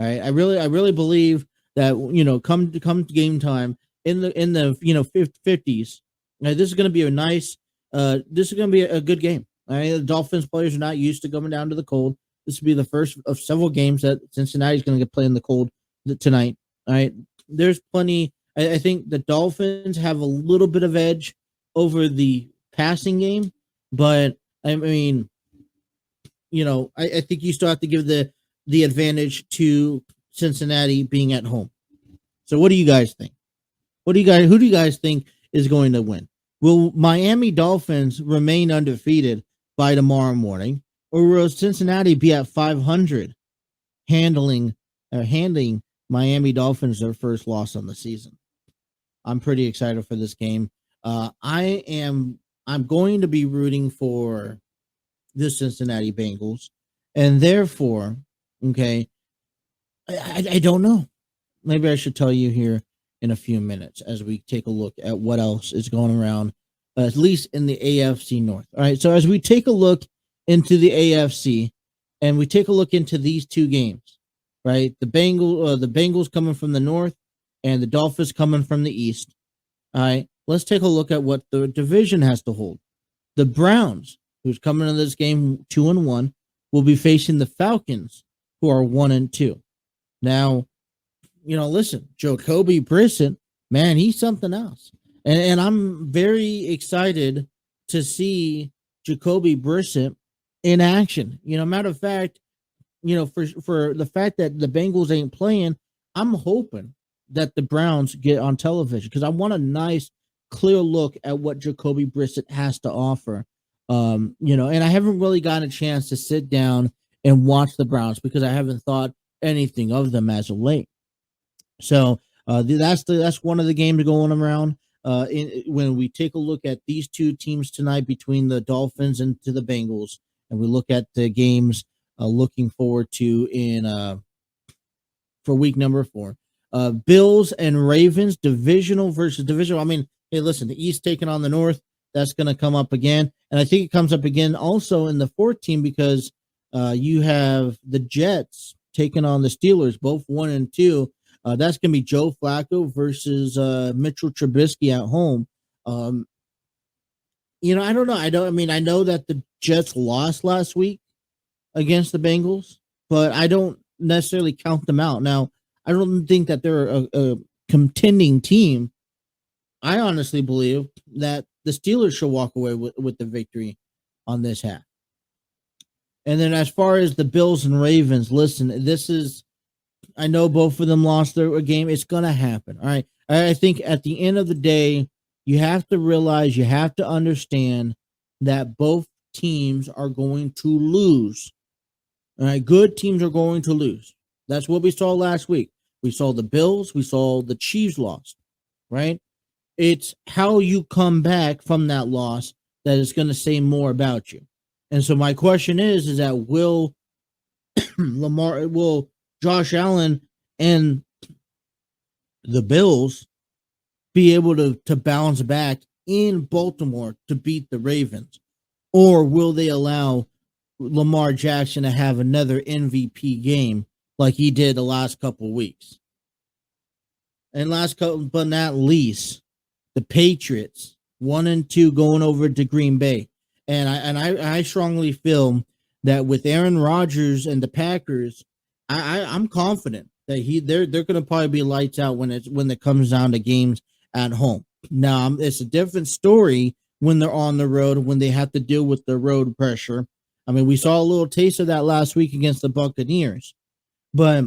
All right, I really believe that come game time in the 50s. This is going to be a nice. This is going to be a good game. All right, the Dolphins players are not used to coming down to the cold. This will be the first of several games that Cincinnati is going to get played in the cold tonight. All right, there's plenty. I think the Dolphins have a little bit of edge over the passing game, but I mean, I think you still have to give the advantage to Cincinnati being at home. So what do you guys think? Who do you guys think is going to win? Will Miami Dolphins remain undefeated by tomorrow morning, or will Cincinnati be at 500, handing Miami Dolphins their first loss on the season? I'm pretty excited for this game. I'm going to be rooting for the Cincinnati Bengals, and therefore, okay, I don't know. Maybe I should tell you here in a few minutes as we take a look at what else is going around, at least in the AFC North. All right, so as we take a look into the AFC and we take a look into these two games, right? The Bengals coming from the north and the Dolphins coming from the east. All right, let's take a look at what the division has to hold. The Browns, who's coming into this game 2-1, will be facing the Falcons, who are 1-2. Now, listen, Jacoby Brissett, man, he's something else. And I'm very excited to see Jacoby Brissett in action. Matter of fact, for the fact that the Bengals ain't playing, I'm hoping that the Browns get on television because I want a nice, clear look at what Jacoby Brissett has to offer. And I haven't really gotten a chance to sit down and watch the Browns because I haven't thought anything of them as of late. So that's one of the games going around. When we take a look at these two teams tonight between the Dolphins and to the Bengals, and we look at the games looking forward to for week number 4, Bills and Ravens, divisional versus divisional. I mean, hey, listen, the East taking on the North. That's going to come up again, and I think it comes up again also in the 4th team because you have the Jets taking on the Steelers, both 1-2. That's going to be Joe Flacco versus Mitchell Trubisky at home. I don't know. I know that the Jets lost last week against the Bengals, but I don't necessarily count them out. Now, I don't think that they're a contending team. I honestly believe that the Steelers should walk away with the victory on this half. And then as far as the Bills and Ravens, listen, I know both of them lost their game. It's going to happen. All right. I think at the end of the day, you have to realize, you have to understand that both teams are going to lose. All right. Good teams are going to lose. That's what we saw last week. We saw the Bills. We saw the Chiefs lost. Right. It's how you come back from that loss that is going to say more about you. And so my question is that will Josh Allen and the Bills be able to bounce back in Baltimore to beat the Ravens? Or will they allow Lamar Jackson to have another MVP game like he did the last couple of weeks? And but not least, the Patriots 1-2 going over to Green Bay. And I strongly feel that with Aaron Rodgers and the Packers, I'm confident that they're going to probably be lights out when it comes down to games at home. Now it's a different story when they're on the road, when they have to deal with the road pressure. I mean, we saw a little taste of that last week against the Buccaneers, but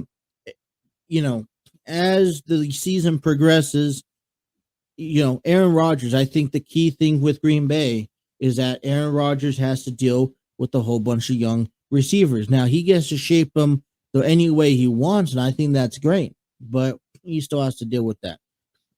as the season progresses, Aaron Rodgers, I think the key thing with Green Bay is that Aaron Rodgers has to deal with a whole bunch of young receivers. Now he gets to shape them any way he wants, and I think that's great, but he still has to deal with that.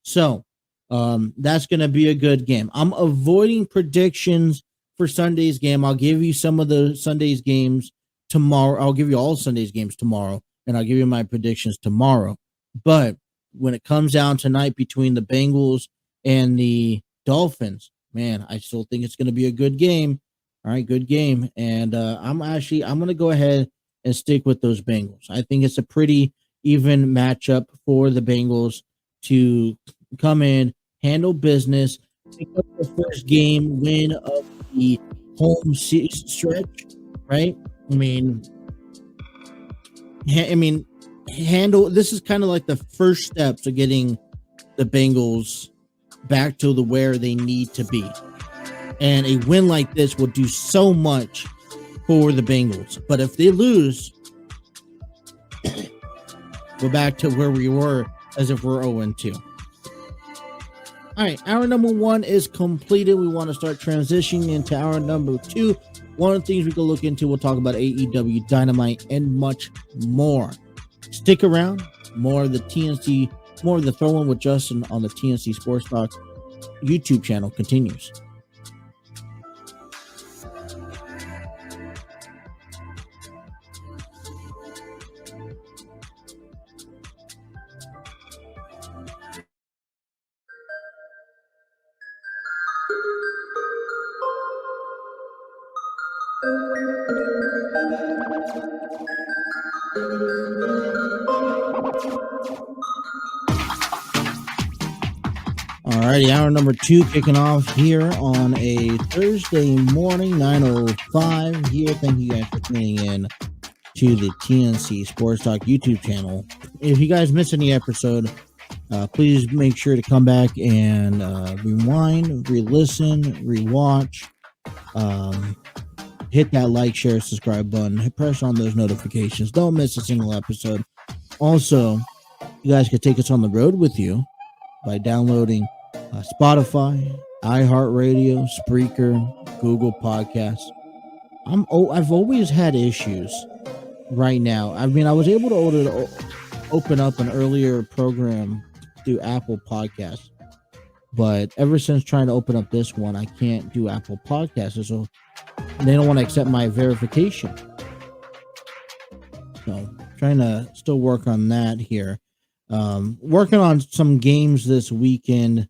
So that's going to be a good game. I'm avoiding predictions for Sunday's game. I'll give you some of the Sunday's games tomorrow. I'll give you all Sunday's games tomorrow, and I'll give you my predictions tomorrow. But when it comes down tonight between the Bengals and the Dolphins, man, I still think it's going to be a good game. All right, good game. And I'm going to go ahead and stick with those Bengals. I think it's a pretty even matchup for the Bengals to come in, handle business, pick up the first game win of the home stretch, right? Handle this is kind of like the first steps of getting the Bengals back to where they need to be. And a win like this will do so much for the Bengals. But if they lose, we're back to where we were as if we're 0-2. All right, hour number 1 is completed. We want to start transitioning into hour number 2. One of the things we can look into, we'll talk about AEW, Dynamite, and much more. Stick around. More of the TNC, more of the Throw In with Justin on the TNC Sports Talk YouTube channel continues. All righty, hour number 2 kicking off here on a Thursday morning, 9:05 here. Thank you guys for tuning in to the TNC Sports Talk YouTube channel. If you guys miss any episode, please make sure to come back and rewind, re-listen, rewatch. Hit that like, share, subscribe button. Press on those notifications. Don't miss a single episode. Also, you guys can take us on the road with you by downloading Spotify, iHeartRadio, Spreaker, Google Podcasts. I've always had issues right now. I mean, I was able to open up an earlier program through Apple Podcasts, but ever since trying to open up this one, I can't do Apple Podcasts, so they don't want to accept my verification. So trying to still work on that here. Working on some games this weekend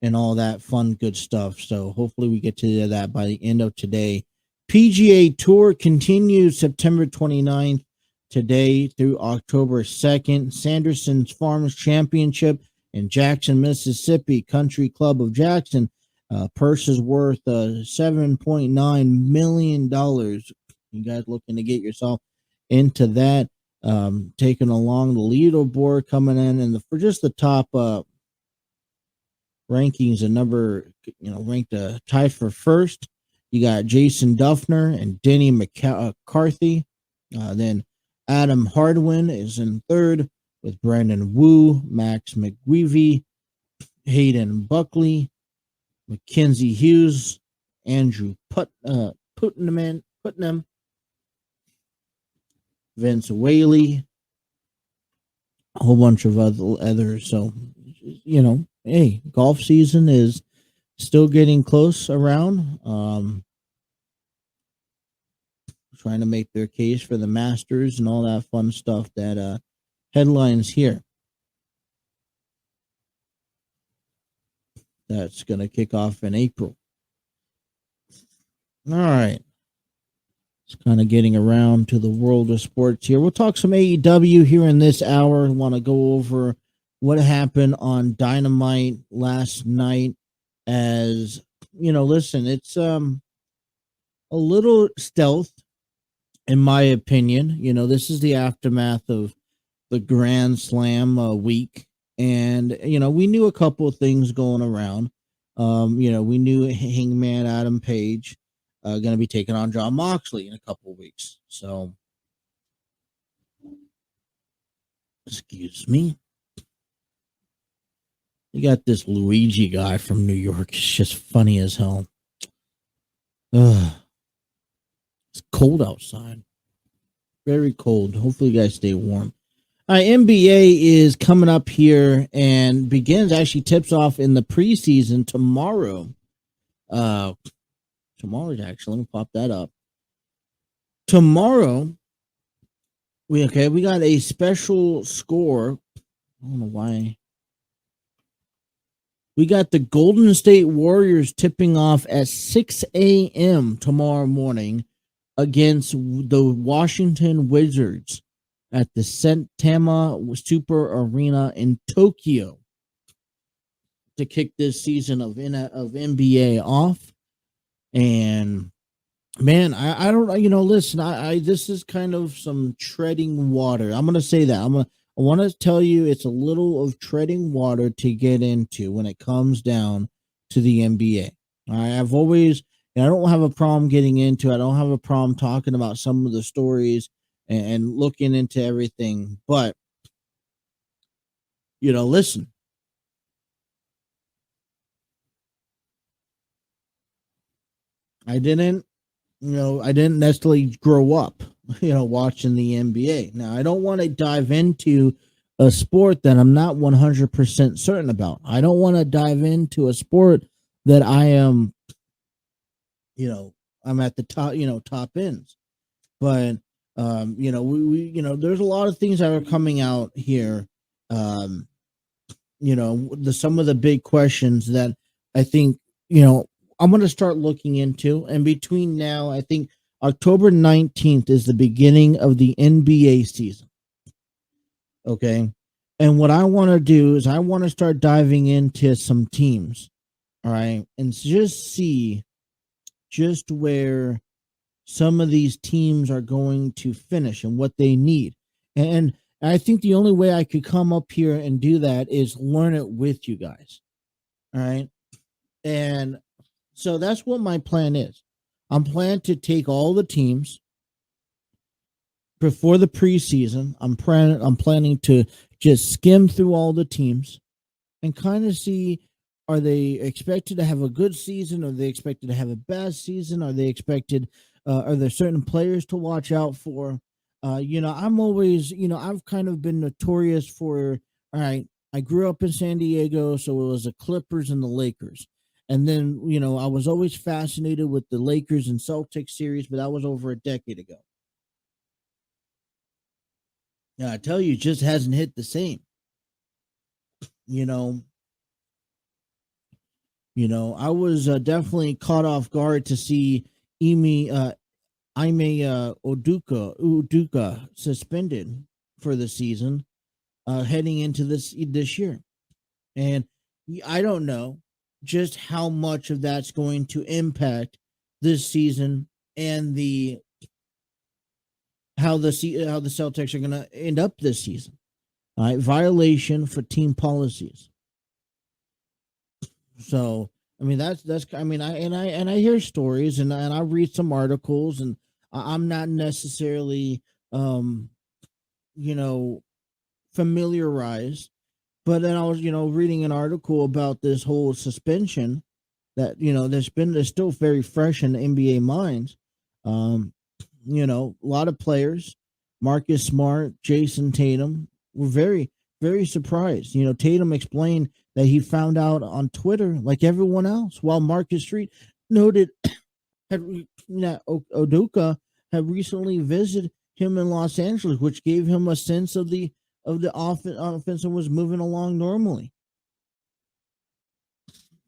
and all that fun, good stuff. So hopefully we get to that by the end of today. PGA Tour continues September 29th today through October 2nd. Sanderson's Farms Championship in Jackson, Mississippi. Country Club of Jackson. Purse is worth $7.9 million. You guys looking to get yourself into that. Taking along the leaderboard coming in and for just the top rankings, a number ranked tied for first. You got Jason Duffner and Denny McCarthy. Then Adam Hardwin is in third with Brandon Wu, Max McGreevy, Hayden Buckley, Mackenzie Hughes, Andrew Putnam, Vince Whaley, a whole bunch of others. So, hey, golf season is still getting close around. Trying to make their case for the Masters and all that fun stuff that headlines here. That's going to kick off in April. All right. It's kind of getting around to the world of sports here. We'll talk some AEW here in this hour. I want to go over what happened on Dynamite last night. As listen, it's a little stealth, in my opinion. This is the aftermath of the Grand Slam week, and we knew a couple of things going around. We knew Hangman Adam Page going to be taking on Jon Moxley in a couple of weeks. So, excuse me. You got this Luigi guy from New York. It's just funny as hell. It's cold outside. Very cold. Hopefully you guys stay warm. All right, NBA is coming up here and tips off in the preseason tomorrow. Tomorrow's actually, let me pop that up. Tomorrow, we got a special score. I don't know why. We got the Golden State Warriors tipping off at 6 a.m. tomorrow morning against the Washington Wizards at the Saitama Super Arena in Tokyo to kick this season of NBA off. And man, I don't, listen, this is kind of some treading water. I'm going to say that. I want to tell you it's a little of treading water to get into when it comes down to the NBA. I've always, I don't have a problem getting into it. I don't have a problem talking about some of the stories and looking into everything. But, listen, I didn't necessarily grow up, watching the NBA. Now, I don't want to dive into a sport that I'm not 100% certain about. I don't want to dive into a sport that I am, I'm at the top, top ends. But, there's a lot of things that are coming out here. Some of the big questions that I think, I'm going to start looking into. And between now, I think October 19th is the beginning of the NBA season. Okay. And what I want to do is I want to start diving into some teams. All right. And just see just where some of these teams are going to finish and what they need. And I think the only way I could come up here and do that is learn it with you guys. All right. And so that's what my plan is. I'm planning to take all the teams before the preseason. I'm planning to just skim through all the teams and kind of see, are they expected to have a good season? Are they expected to have a bad season? Are they expected, are there certain players to watch out for? I'm always, I've kind of been notorious for, all right, I grew up in San Diego, so it was the Clippers and the Lakers. And then, I was always fascinated with the Lakers and Celtics series, but that was over a decade ago. Yeah, I tell you, it just hasn't hit the same. I was definitely caught off guard to see Ime Udoka suspended for the season, heading into this year. And I don't know just how much of that's going to impact this season and how the Celtics are going to end up this season. All right, violation for team policies. So, I mean, I hear stories and I read some articles, and I'm not necessarily, familiarized, but then I was, reading an article about this whole suspension that, there's still very fresh in the NBA minds. A lot of players, Marcus Smart, Jason Tatum, were very, very surprised. Tatum explained that he found out on Twitter like everyone else, while Marcus Street noted that Udoka had recently visited him in Los Angeles, which gave him a sense of the offense and was moving along normally.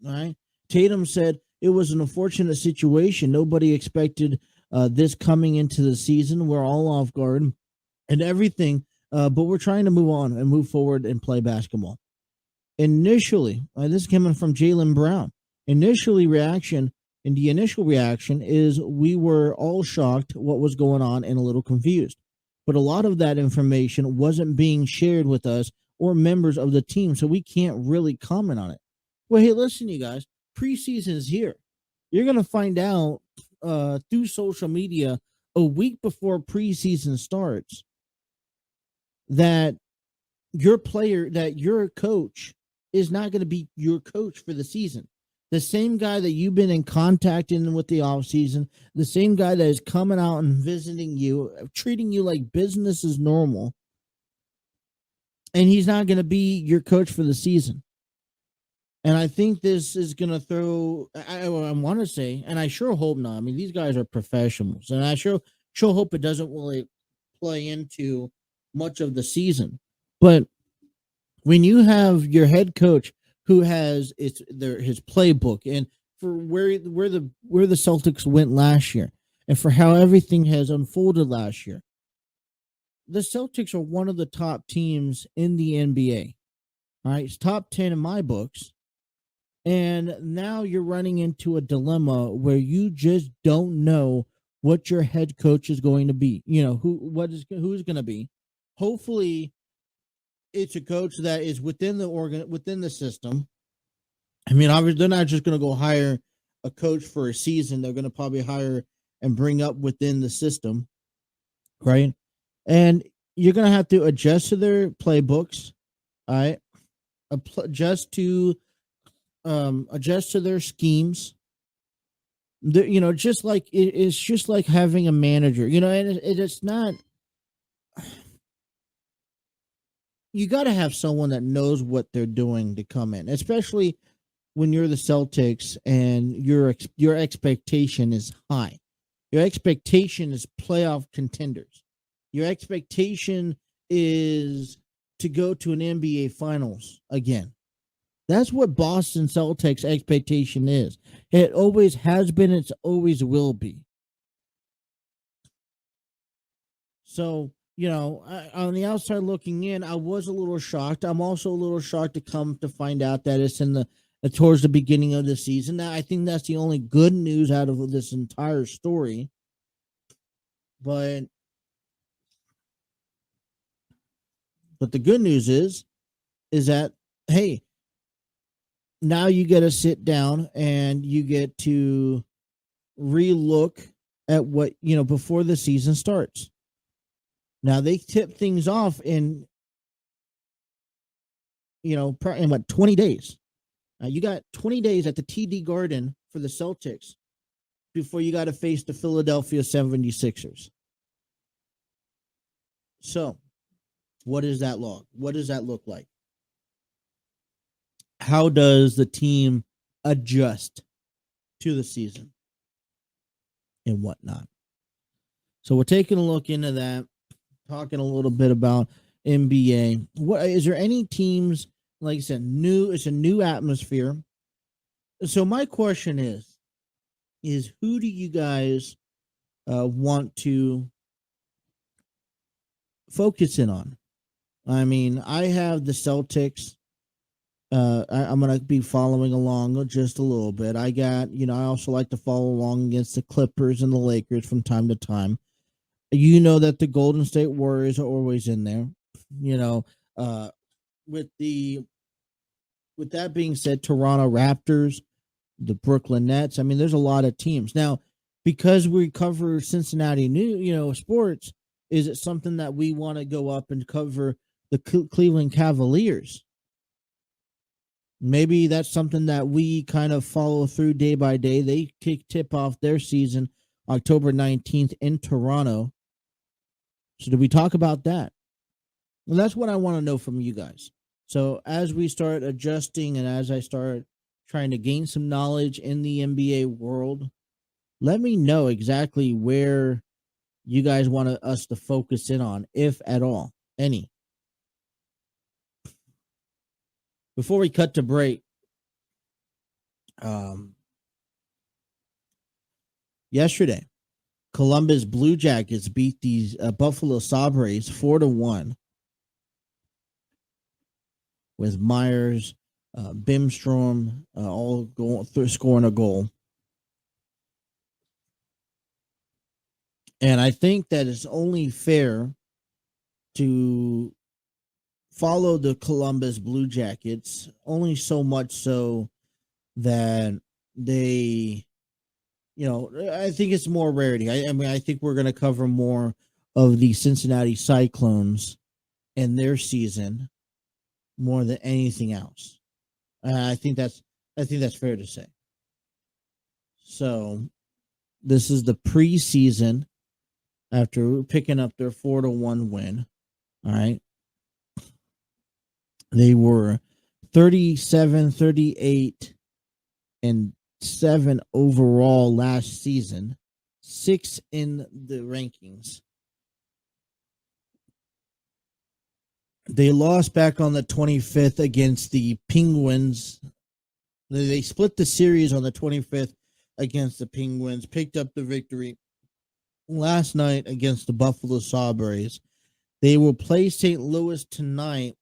All right. Tatum said it was an unfortunate situation. Nobody expected this coming into the season. We're all off guard and everything, but we're trying to move on and move forward and play basketball. Initially, this is coming from Jaylen Brown. The initial reaction is we were all shocked what was going on and a little confused. But a lot of that information wasn't being shared with us or members of the team, so we can't really comment on it. Well, hey, listen, you guys, preseason is here. You're going to find out through social media a week before preseason starts that your coach is not going to be your coach for the season. The same guy that you've been in contact with the offseason, the same guy that is coming out and visiting you, treating you like business is normal, and he's not going to be your coach for the season. And I think this is going to throw, I want to say, and I sure hope not. I mean, these guys are professionals, and I sure hope it doesn't really play into much of the season. But when you have your head coach who has his playbook, and for where the Celtics went last year, and for how everything has unfolded last year, the Celtics are one of the top teams in the NBA. All right, it's top 10 in my books. And now you're running into a dilemma where you just don't know what your head coach is going to be. Who's going to be. Hopefully, it's a coach that is within the system. I mean, obviously, they're not just going to go hire a coach for a season. They're going to probably hire and bring up within the system, right? And you're going to have to adjust to their playbooks, all right? Adjust to their schemes, Just like it's just like having a manager, and it's not. You got to have someone that knows what they're doing to come in, especially when you're the Celtics and your expectation is high. Your expectation is playoff contenders. Your expectation is to go to an NBA Finals again. That's what Boston Celtics expectation is. It always has been. It always will be. So, on the outside looking in, I was a little shocked. I'm also a little shocked to come to find out that it's towards the beginning of the season. Now, I think that's the only good news out of this entire story. But the good news is that, hey, now you get to sit down and you get to relook at what, before the season starts. Now they tip things off in 20 days. You got 20 days at the TD Garden for the Celtics before you got to face the Philadelphia 76ers. So, what is that log? What does that look like? How does the team adjust to the season and whatnot? So we're taking a look into that, talking a little bit about NBA. What is there any teams, like I said, new? It's a new atmosphere. So my question is who do you guys want to focus in on? I mean, I have the Celtics. I'm going to be following along just a little bit. I got, I also like to follow along against the Clippers and the Lakers from time to time. That the Golden State Warriors are always in there. With that being said, Toronto Raptors, the Brooklyn Nets. I mean, there's a lot of teams. Now, because we cover Cincinnati sports, is it something that we want to go up and cover the Cleveland Cavaliers? Maybe that's something that we kind of follow through day by day. They tip off their season October 19th in Toronto. So did we talk about that? Well, that's what I want to know from you guys. So as we start adjusting and as I start trying to gain some knowledge in the NBA world, let me know exactly where you guys want us to focus in on, if at all, any. Before we cut to break, yesterday, Columbus Blue Jackets beat these Buffalo Sabres 4-1 with Myers, Bimstrom, all scoring a goal. And I think that it's only fair to follow the Columbus Blue Jackets, only so much so that they, I think it's more rarity. I mean, I think we're going to cover more of the Cincinnati Cyclones and their season more than anything else. I think that's fair to say. So this is the preseason after picking up their 4-1 win. All right. They were 37, 38, and 7 overall last season, 6 in the rankings. They lost back on the 25th against the Penguins. They split the series on the 25th against the Penguins, picked up the victory last night against the Buffalo Sabres. They will play St. Louis tonight.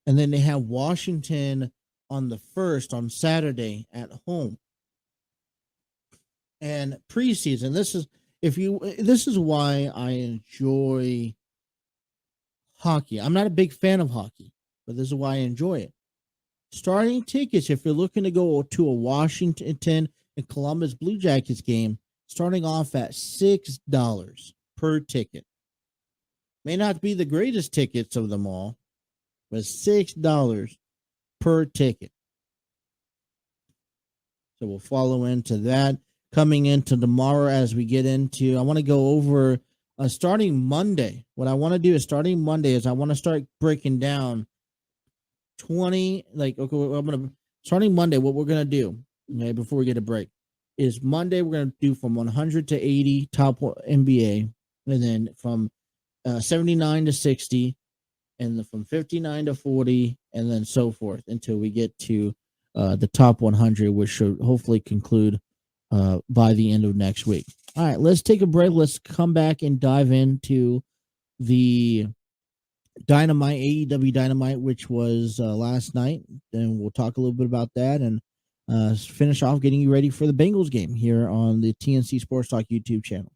And then they have Washington on the 1st on Saturday at home. And preseason, this is why I enjoy hockey. I'm not a big fan of hockey, but this is why I enjoy it. Starting tickets, if you're looking to go to a Washington and Columbus Blue Jackets game, starting off at $6 per ticket. May not be the greatest tickets of them all, but $6 per ticket. So we'll follow into that. Coming into tomorrow as we get into, I want to go over starting Monday. What I want to do is starting Monday is I want to start breaking down 20, starting Monday, what we're going to do, okay, before we get a break, is Monday we're going to do from 100 to 80 top NBA, and then from 79 to 60, and then from 59 to 40, and then so forth until we get to the top 100, which should hopefully conclude by the end of next week. All right, let's take a break. Let's come back and dive into the Dynamite, AEW Dynamite, which was last night. And we'll talk a little bit about that and finish off getting you ready for the Bengals game here on the TNC Sports Talk YouTube channel.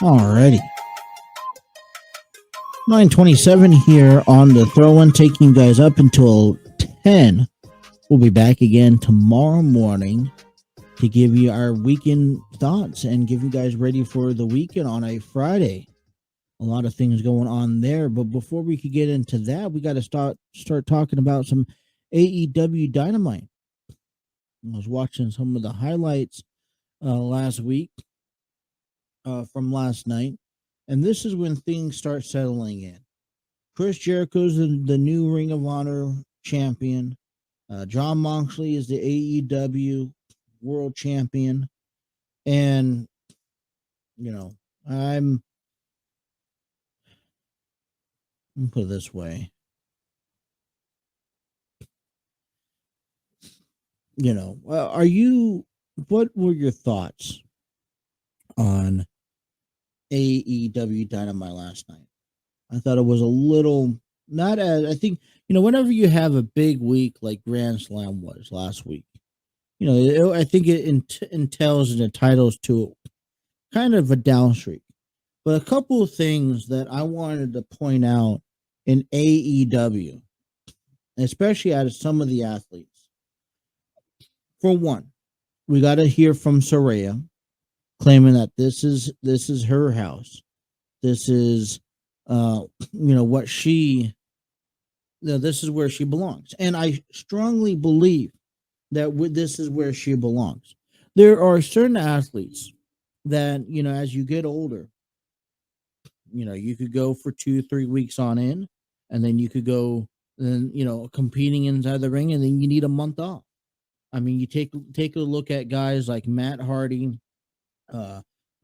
Alrighty. 9:27 here on the throw-in, taking you guys up until 10. We'll be back again tomorrow morning to give you our weekend thoughts and give you guys ready for the weekend on a Friday. A lot of things going on there, but before we could get into that, we got to start talking about some AEW Dynamite. I was watching some of the highlights last week from last night, and this is when things start settling in. Chris Jericho's the new Ring of Honor champion. Jon Moxley is the AEW world champion, and I'm let me put it this way. What were your thoughts on AEW Dynamite last night? I thought it was a little, not as, I think, whenever you have a big week like Grand Slam was last week, I think it entails and entitles to kind of a down streak. But a couple of things that I wanted to point out in AEW, especially out of some of the athletes. For one, we got to hear from Saraya claiming that this is her house. This is, what this is where she belongs. And I strongly believe that this is where she belongs. There are certain athletes that, as you get older, you could go for 2-3 weeks on end, and then you could go, competing inside the ring, and then you need a month off. I mean, you take a look at guys like Matt Hardy,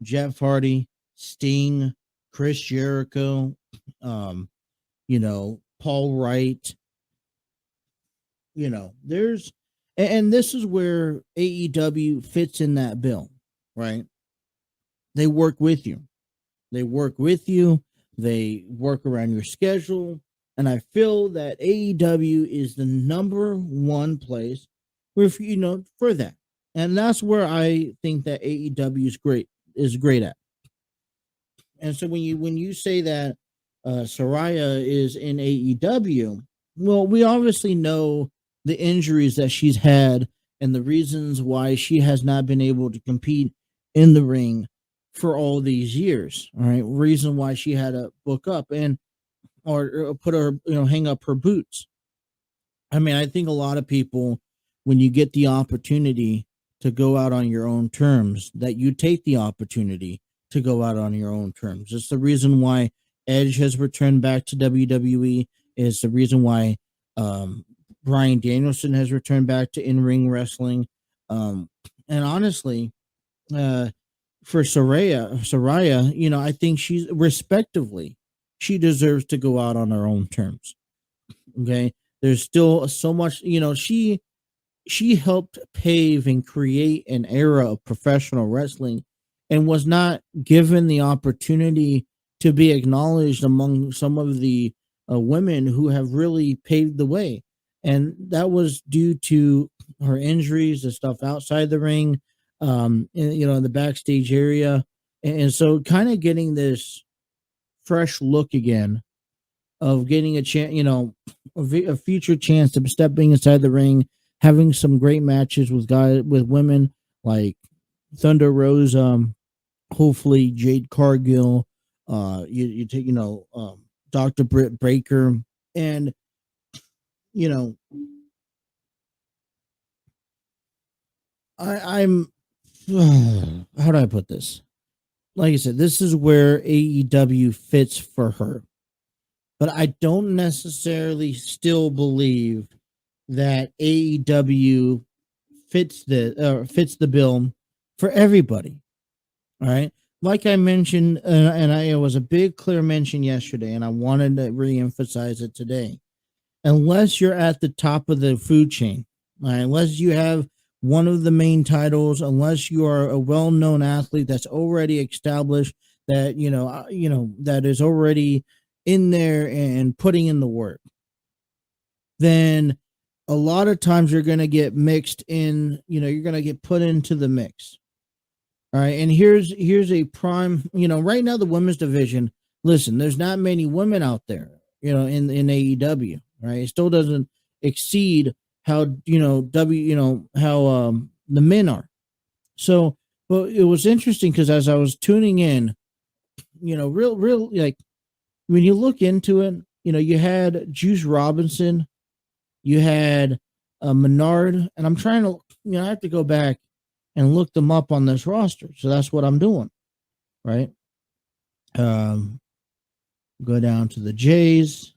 Jeff Hardy, Sting, Chris Jericho, Paul Wright. There's, and this is where AEW fits in that bill, right? They work with you. They work around your schedule. And I feel that AEW is the number one place where, for that. And that's where I think that AEW is great at. And so when you say that Saraya is in AEW, well, we obviously know the injuries that she's had and the reasons why she has not been able to compete in the ring for all these years. All right. Reason why she had to book up or put her, hang up her boots. I mean, I think a lot of people, when you get the opportunity to go out on your own terms, that you take the opportunity to go out on your own terms. It's the reason why Edge has returned back to WWE. It's the reason why Bryan Danielson has returned back to in-ring wrestling. And honestly, for Saraya, I think she's respectively, she deserves to go out on her own terms. Okay. There's still so much, she helped pave and create an era of professional wrestling and was not given the opportunity to be acknowledged among some of the women who have really paved the way. and that was due to her injuries, the stuff outside the ring, in the backstage area, and so kind of getting this fresh look again of getting a chance, a future chance of stepping inside the ring, having some great matches with women like Thunder Rosa, hopefully Jade Cargill, you take, Dr. Britt Baker, and I'm how do I put this? Like I said, this is where AEW fits for her. But I don't necessarily still believe that AEW fits the bill for everybody. All right. Like I mentioned, it was a big clear mention yesterday, and I wanted to reemphasize it today. Unless you're at the top of the food chain, all right, unless you have one of the main titles, unless you are a well-known athlete that's already established, that that is already in there and putting in the work, then a lot of times you're going to get mixed in, you're going to get put into the mix. All right. And here's a prime, right now, the women's division, listen, there's not many women out there, in AEW, right? It still doesn't exceed how, how the men are. So, but it was interesting because as I was tuning in, real, like, when you look into it, you had Juice Robinson, you had Menard, and I'm trying to, I have to go back and look them up on this roster. So that's what I'm doing, right? Go down to the Jays.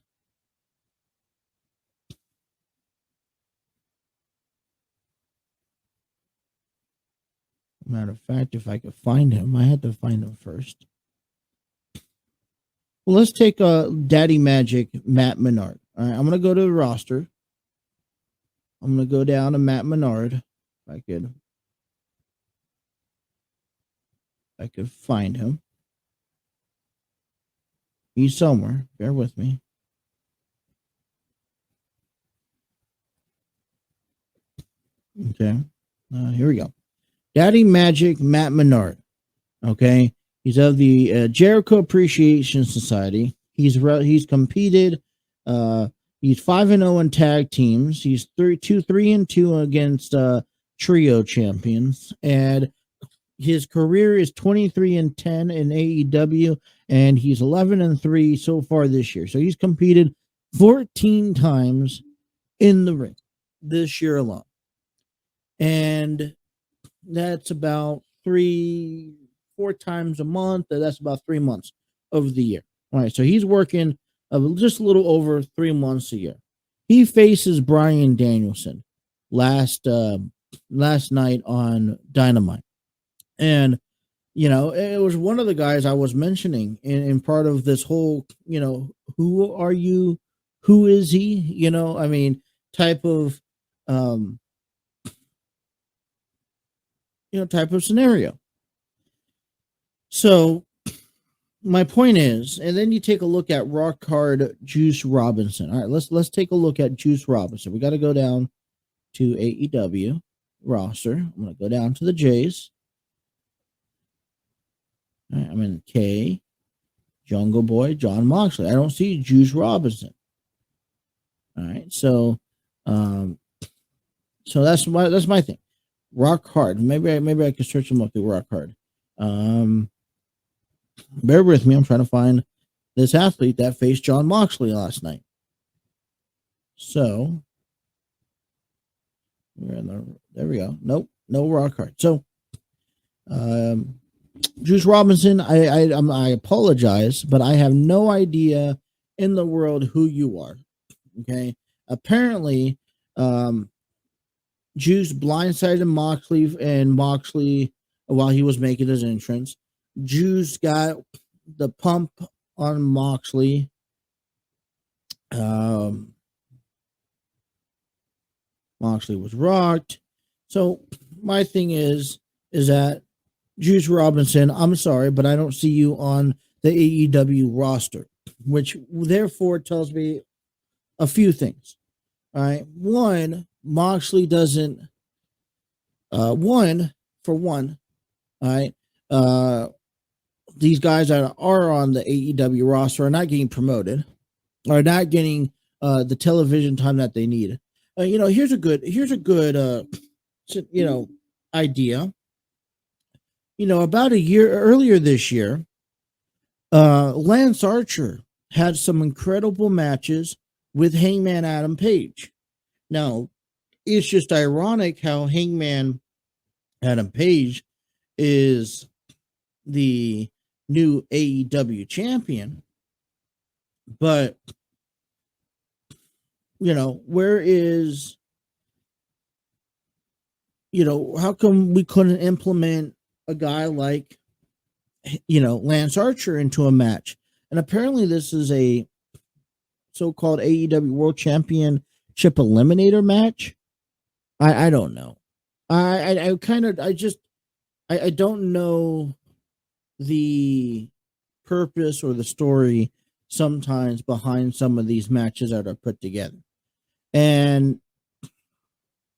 Matter of fact, if I could find him, I had to find him first. Well, let's take Daddy Magic, Matt Menard. All right, I'm going to go to the roster. I'm going to go down to Matt Menard. If I could find him. He's somewhere. Bear with me. Okay. Here we go. Daddy Magic, Matt Menard. Okay. He's of the Jericho Appreciation Society. He's competed. He's 5-0 in tag teams. He's 3-2 against trio champions, and his career is 23-10 in AEW, and he's 11-3 so far this year. So he's competed 14 times in the ring this year alone, and that's about 3-4 times a month. That's about 3 months of the year. All right, so he's working just a little over 3 months a year. He faces Bryan Danielson last night on Dynamite. And, it was one of the guys I was mentioning in part of this whole, who are you? Who is he? Type of, type of scenario. So my point is, and then you take a look at Rock Hard Juice Robinson. All right, let's take a look at Juice Robinson. We got to go down to AEW roster. I'm going to go down to the Jays. All right, I'm in K, Jungle Boy, John Moxley. I don't see Juice Robinson. All right, so that's my thing. Rock Hard. Maybe I could search him up through Rock Hard. Bear with me. I'm trying to find this athlete that faced John Moxley last night. So, there we go. Nope, no Rock Hard. So, Juice Robinson, I apologize, but I have no idea in the world who you are. Okay, apparently, Juice blindsided Moxley while he was making his entrance. Juice got the pump on Moxley. Moxley was rocked. So my thing is that Juice Robinson, I'm sorry, but I don't see you on the AEW roster, which therefore tells me a few things. All right. One, Moxley doesn't. One for one. All right. These guys that are on the AEW roster are not getting promoted, are not getting the television time that they need. Here's a good idea. About a year earlier this year, Lance Archer had some incredible matches with Hangman Adam Page. Now, it's just ironic how Hangman Adam Page is the new AEW champion, but where is how come we couldn't implement a guy like Lance Archer into a match? And apparently this is a so-called AEW World Championship Eliminator match. I don't know. I don't know the purpose or the story sometimes behind some of these matches that are put together. And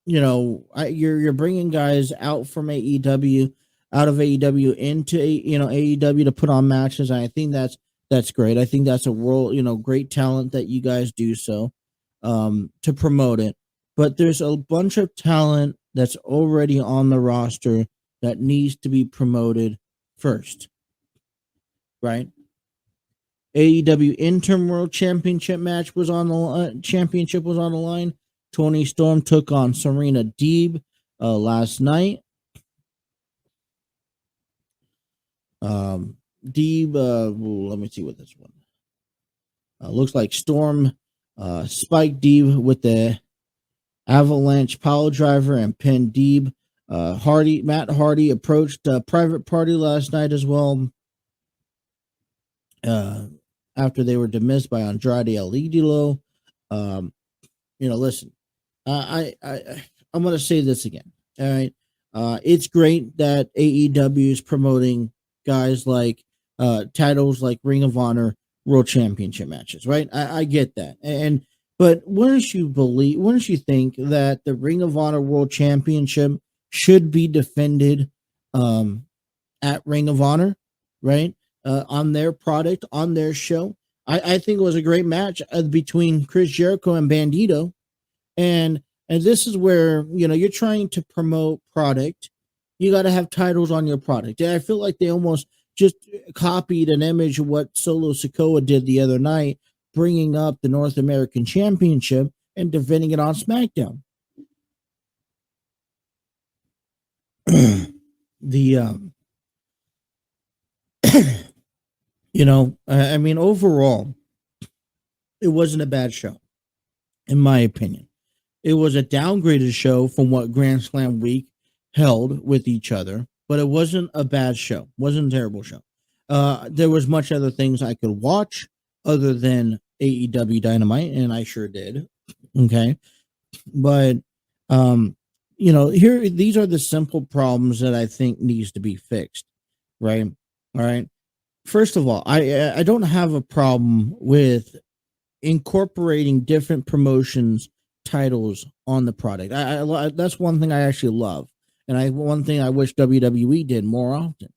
you're bringing guys out from AEW, out of AEW into AEW to put on matches. And I think that's great. I think that's a world, great talent that you guys do so to promote it. But there's a bunch of talent that's already on the roster that needs to be promoted first, right? AEW Interim World Championship match was on the line. Toni Storm took on Serena Deeb last night. Deeb, let me see what this one looks like. Storm spiked Deeb with the Avalanche Pile Driver and pinned Deeb. Matt Hardy approached Private Party last night as well. After they were dismissed by Andrade El Idolo. Listen, I'm going to say this again. All right. It's great that AEW is promoting guys like titles like Ring of Honor World Championship matches, right? I get that. But wouldn't you think that the Ring of Honor World Championship should be defended at Ring of Honor, right? On their product, on their show. I think it was a great match between Chris Jericho and Bandito. And this is where, you're trying to promote product. You got to have titles on your product. And I feel like they almost just copied an image of what Solo Sikoa did the other night, bringing up the North American Championship and defending it on SmackDown. Overall, it wasn't a bad show, in my opinion. It was a downgraded show from what Grand Slam Week held with each other, but it wasn't a bad show. It wasn't a terrible show. There was much other things I could watch other than AEW Dynamite, and I sure did. Okay. But, these are the simple problems that I think needs to be fixed. Right. All right. First of all, I don't have a problem with incorporating different promotions titles on the product. That's one thing I actually love. And one thing I wish WWE did more often,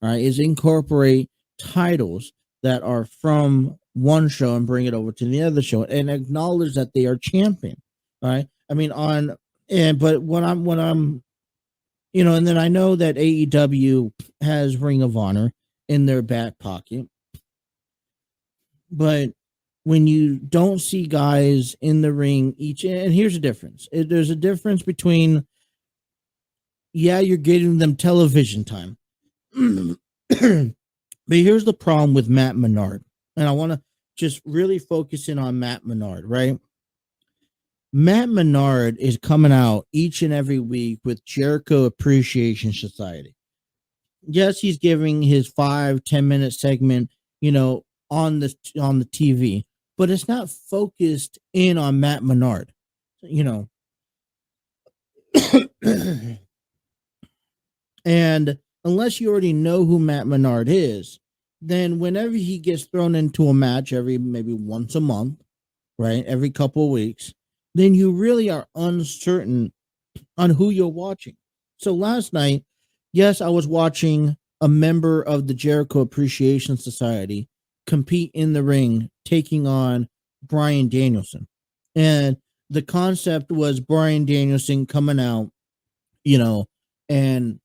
all right, is incorporate titles that are from one show and bring it over to the other show and acknowledge that they are champion. All right. But when I'm and then I know that AEW has Ring of Honor in their back pocket. But when you don't see guys in the ring and here's the difference. There's a difference between, you're getting them television time. But here's the problem with Matt Menard. And I want to just really focus in on Matt Menard, right? Matt Menard is coming out each and every week with Jericho Appreciation Society. Yes, he's giving his 5-10 minute segment, on the TV, but it's not focused in on Matt Menard, And unless you already know who Matt Menard is, then whenever he gets thrown into a match maybe once a month, right, every couple of weeks, then you really are uncertain on who you're watching. So last night, yes, I was watching a member of the Jericho Appreciation Society compete in the ring, taking on Bryan Danielson. And the concept was Bryan Danielson coming out, and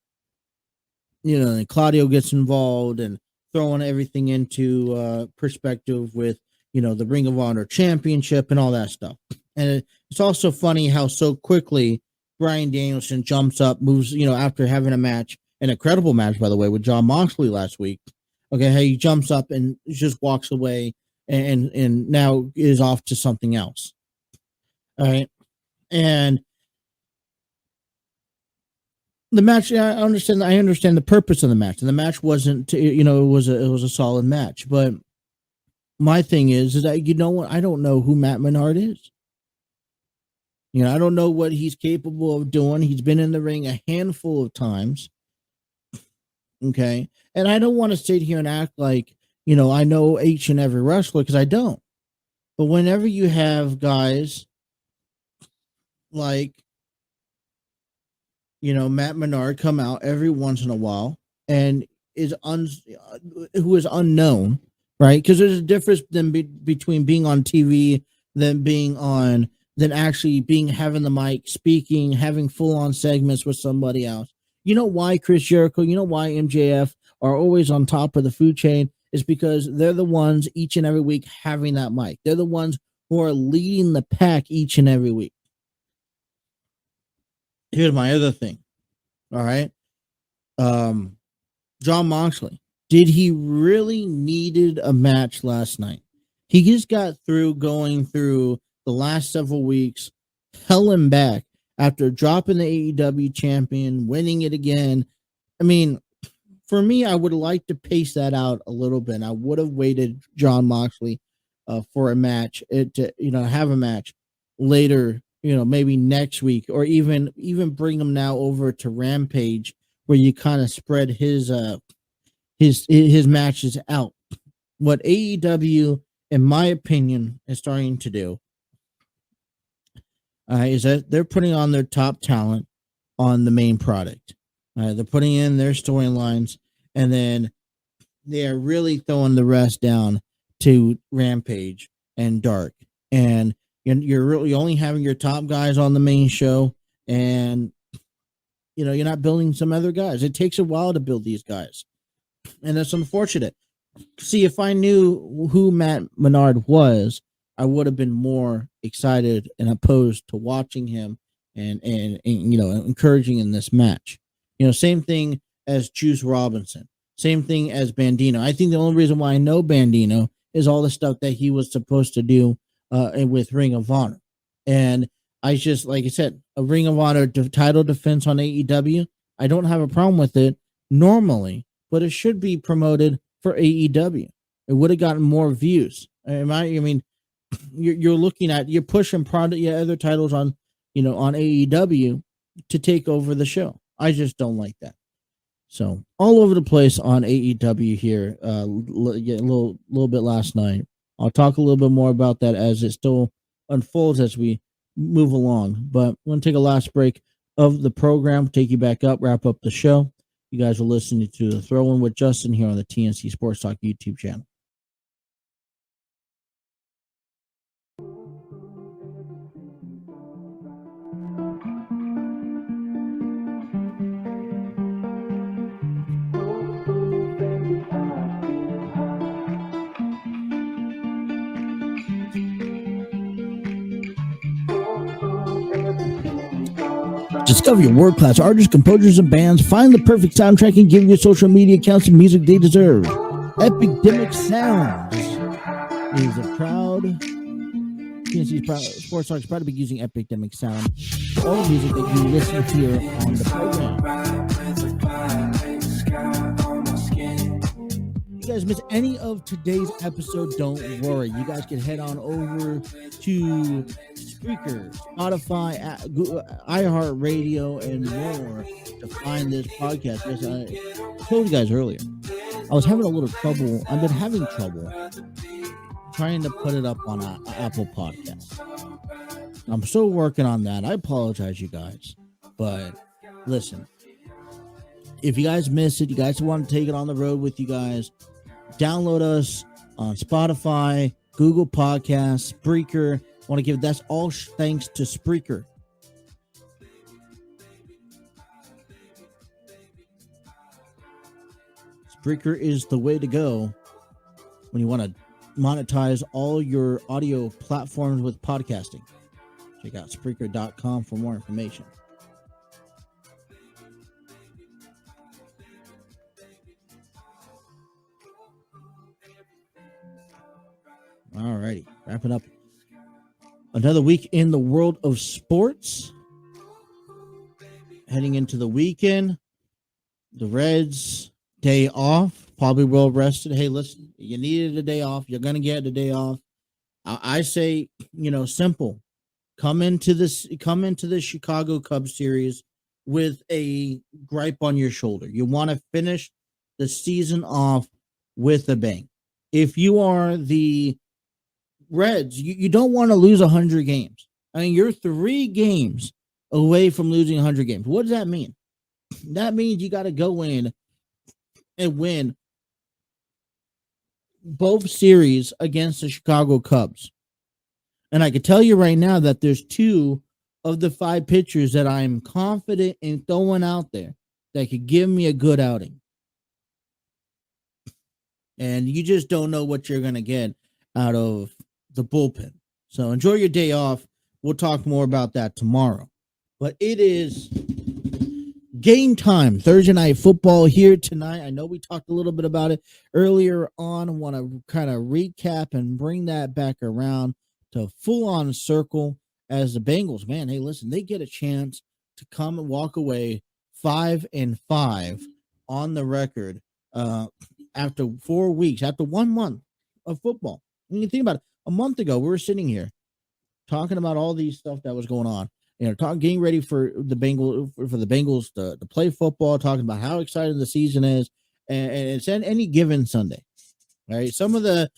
and Claudio gets involved and throwing everything into perspective with the Ring of Honor Championship and all that stuff. And it's also funny how so quickly Bryan Danielson jumps up, moves, after having a match, an incredible match, by the way, with Jon Moxley last week. Okay, how he jumps up and just walks away and now is off to something else. All right. And the match, I understand the purpose of the match. And the match wasn't, it was a solid match. But my thing is that, what? I don't know who Matt Menard is. I don't know what he's capable of doing. He's been in the ring a handful of times. Okay. And I don't want to sit here and act like, I know each and every wrestler, because I don't. But whenever you have guys like, Matt Menard come out every once in a while and who is unknown, right? Because there's a difference between being on TV than actually having the mic, speaking, having full-on segments with somebody else. You know why Chris Jericho, why MJF are always on top of the food chain is because they're the ones each and every week having that mic. They're the ones who are leading the pack each and every week. Here's my other thing. All right. Jon Moxley. Did he really needed a match last night? He just got through going through the last several weeks, hell and back, after dropping the AEW champion, winning it again. I mean, for me, I would like to pace that out a little bit. I would have waited Jon Moxley for a match, to have a match later, maybe next week, or even bring him now over to Rampage, where you kind of spread his matches out. What AEW, in my opinion, is starting to do is that they're putting on their top talent on the main product. They're putting in their storylines, and then they are really throwing the rest down to Rampage and Dark. And you're really only having your top guys on the main show, and you're not building some other guys. It takes a while to build these guys, and that's unfortunate. See, if I knew who Matt Menard was, I would have been more excited and opposed to watching him and encouraging in this match. Same thing as Juice Robinson, same thing as Bandino. I think the only reason why I know Bandino is all the stuff that he was supposed to do with Ring of Honor. And I just, like I said, a Ring of Honor title defense on AEW, I don't have a problem with it normally, but it should be promoted for AEW. It would have gotten more views. You're pushing other titles on AEW to take over the show. I just don't like that. So all over the place on AEW here. A little bit last night. I'll talk a little bit more about that as it still unfolds as we move along. But I'm going to take a last break of the program, take you back up, wrap up the show. You guys are listening to the Throw-In with Justin here on the TNC Sports Talk YouTube channel. Discover your world-class artists, composers, and bands. Find the perfect soundtrack and give your social media accounts the music they deserve. Epidemic Sound is a proud TNC Sports Talk is proud to be using Epidemic Sound for all the music that you listen to here on the program. If you guys miss any of today's episode, don't worry. You guys can head on over to Spreaker, Spotify, iHeartRadio, and more to find this podcast. As I told you guys earlier, I was having a little trouble. I've been having trouble trying to put it up on Apple Podcasts. I'm still working on that. I apologize, you guys. But listen, if you guys miss it, you guys want to take it on the road with you guys, download us on Spotify, Google Podcasts, Spreaker. I want to give that's all thanks to Spreaker. Spreaker is the way to go when you want to monetize all your audio platforms with podcasting. Check out Spreaker.com for more information. All righty, wrapping up another week in the world of sports. Heading into the weekend, the Reds day off, probably well rested. Hey, listen, you needed a day off. You're gonna get a day off. I say, simple. Come into this Chicago Cubs series with a gripe on your shoulder. You want to finish the season off with a bang. If you are the Reds, you don't want to lose 100 games. I mean, you're 3 games away from losing 100 games. What does that mean? That means you got to go in and win both series against the Chicago Cubs. And I can tell you right now that there's 2 of the 5 pitchers that I'm confident in throwing out there that could give me a good outing. And you just don't know what you're going to get out of the bullpen. So enjoy your day off. We'll talk more about that tomorrow. But it is game time. Thursday night football here tonight. I know we talked a little bit about it earlier on. I want to kind of recap and bring that back around to full-on circle as the Bengals. Man, hey, listen, they get a chance to come and walk away 5-5 on the record after 4 weeks, after 1 month of football. When you think about it, a month ago, we were sitting here talking about all these stuff that was going on. Getting ready for the Bengals to play football, talking about how exciting the season is, and it's any given Sunday, right? Some of the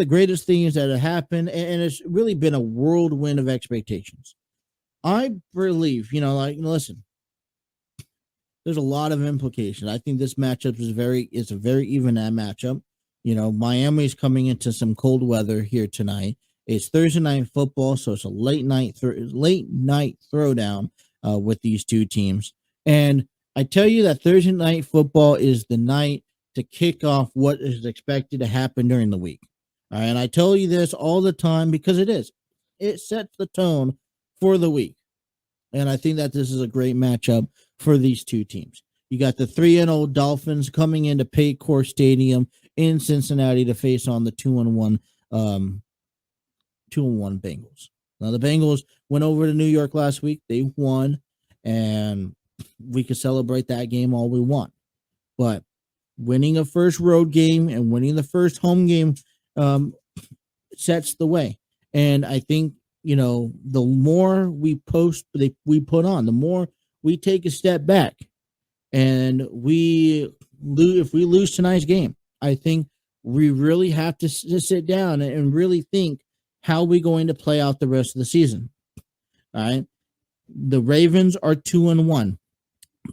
greatest things that have happened, and it's really been a whirlwind of expectations. I believe, listen, there's a lot of implications. I think this matchup is a very even matchup. Miami's coming into some cold weather here tonight. It's Thursday night football, so it's a late night throwdown with these 2 teams. And I tell you that Thursday night football is the night to kick off what is expected to happen during the week. All right, and I tell you this all the time because it is. It sets the tone for the week. And I think that this is a great matchup for these 2 teams. You got the 3-0 Dolphins coming into Paycor Stadium in Cincinnati to face on the 2-1 Bengals. Now the Bengals went over to New York last week. They won, and we could celebrate that game all we want. But winning a first road game and winning the first home game sets the way. And I think, the more we put on, the more we take a step back, and if we lose tonight's game, I think we really have to sit down and really think, how are we going to play out the rest of the season? All right. The Ravens are 2-1.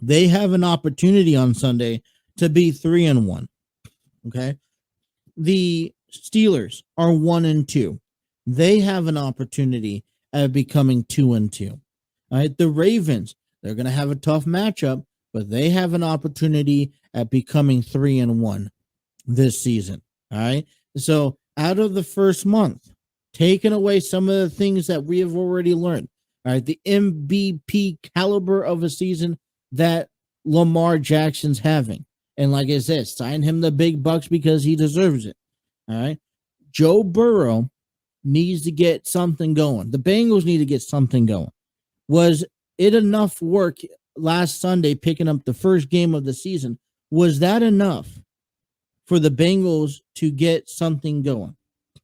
They have an opportunity on Sunday to be 3-1. Okay. The Steelers are 1-2. They have an opportunity at becoming 2-2. All right. The Ravens, they're going to have a tough matchup, but they have an opportunity at becoming 3-1 this season. All right. So out of the first month, taking away some of the things that we have already learned. All right. The MVP caliber of a season that Lamar Jackson's having. And like I said, sign him the big bucks because he deserves it. All right. Joe Burrow needs to get something going. The Bengals need to get something going. Was it enough work last Sunday picking up the first game of the season? Was that enough for the Bengals to get something going?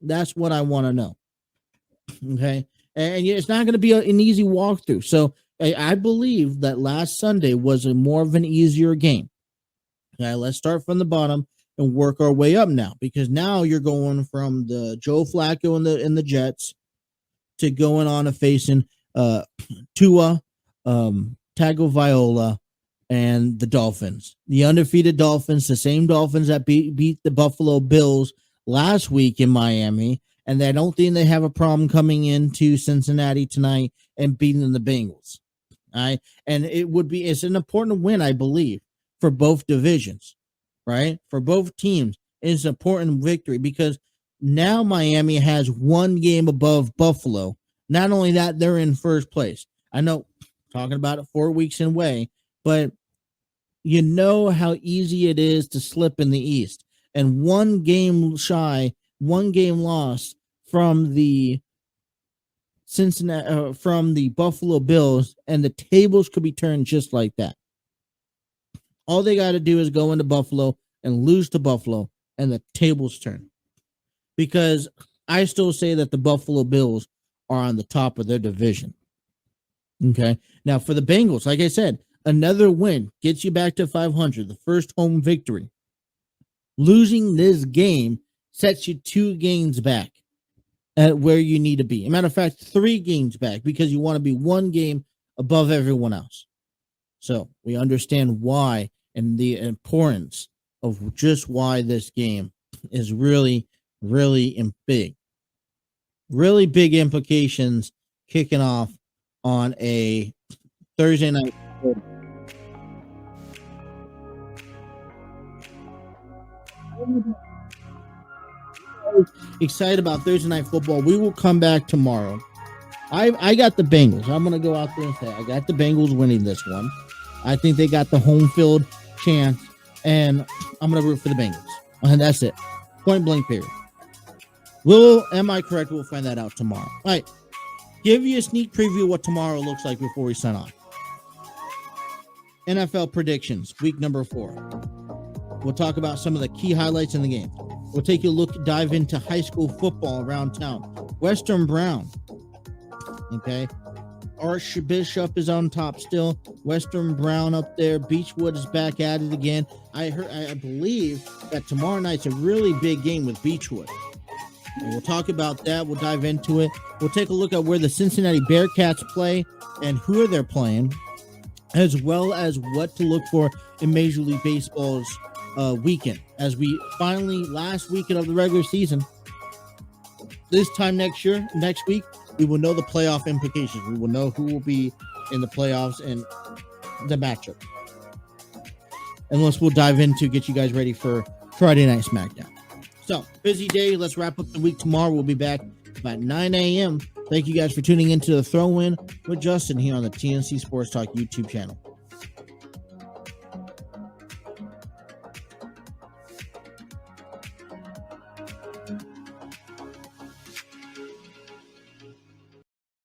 That's what I want to know. Okay. And it's not going to be an easy walkthrough. So I believe that last Sunday was more of an easier game. Okay. Let's start from the bottom and work our way up now, because now you're going from the Joe Flacco and the Jets to going on and facing Tua, Tagovailoa, and the Dolphins. The undefeated Dolphins, the same Dolphins that beat the Buffalo Bills last week in Miami, and I don't think they have a problem coming into Cincinnati tonight and beating the Bengals. All right, and it's an important win, I believe, for both divisions, right? For both teams, it's an important victory because now Miami has one game above Buffalo. Not only that, they're in first place. I know, talking about it 4 weeks away, but you know how easy it is to slip in the East. And one game loss from the from the Buffalo Bills, and the tables could be turned just like that. All they got to do is go into Buffalo and lose to Buffalo, and the tables turn. Because I still say that the Buffalo Bills are on the top of their division. Okay. Now for the Bengals, like I said, another win gets you back to 500, the first home victory. Losing this game sets you 2 games back at where you need to be. As a matter of fact, 3 games back because you want to be 1 game above everyone else. So we understand why and the importance of just why this game is really, really big. Really big implications kicking off on a Thursday night. Excited about Thursday night football. We will come back tomorrow. I got the Bengals. I'm going to go out there and say I got the Bengals winning this one. I think they got the home field chance, and I'm going to root for the Bengals. And that's it. Point blank period. Am I correct? We'll find that out tomorrow. All right. Give you a sneak preview of what tomorrow looks like before we sign off. NFL predictions, week number 4. We'll talk about some of the key highlights in the game. We'll take a dive into high school football around town. Western Brown. Okay. Archbishop is on top still. Western Brown up there. Beechwood is back at it again. I believe that tomorrow night's a really big game with Beechwood. And we'll talk about that. We'll dive into it. We'll take a look at where the Cincinnati Bearcats play and who they're playing, as well as what to look for in Major League Baseball's weekend. As we finally, last weekend of the regular season, this time next week, we will know the playoff implications. We will know who will be in the playoffs and the matchup. And we'll dive into get you guys ready for Friday Night SmackDown. So, busy day. Let's wrap up the week tomorrow. We'll be back about 9 a.m. Thank you guys for tuning into the Throw-In with Justin here on the TNC Sports Talk YouTube channel.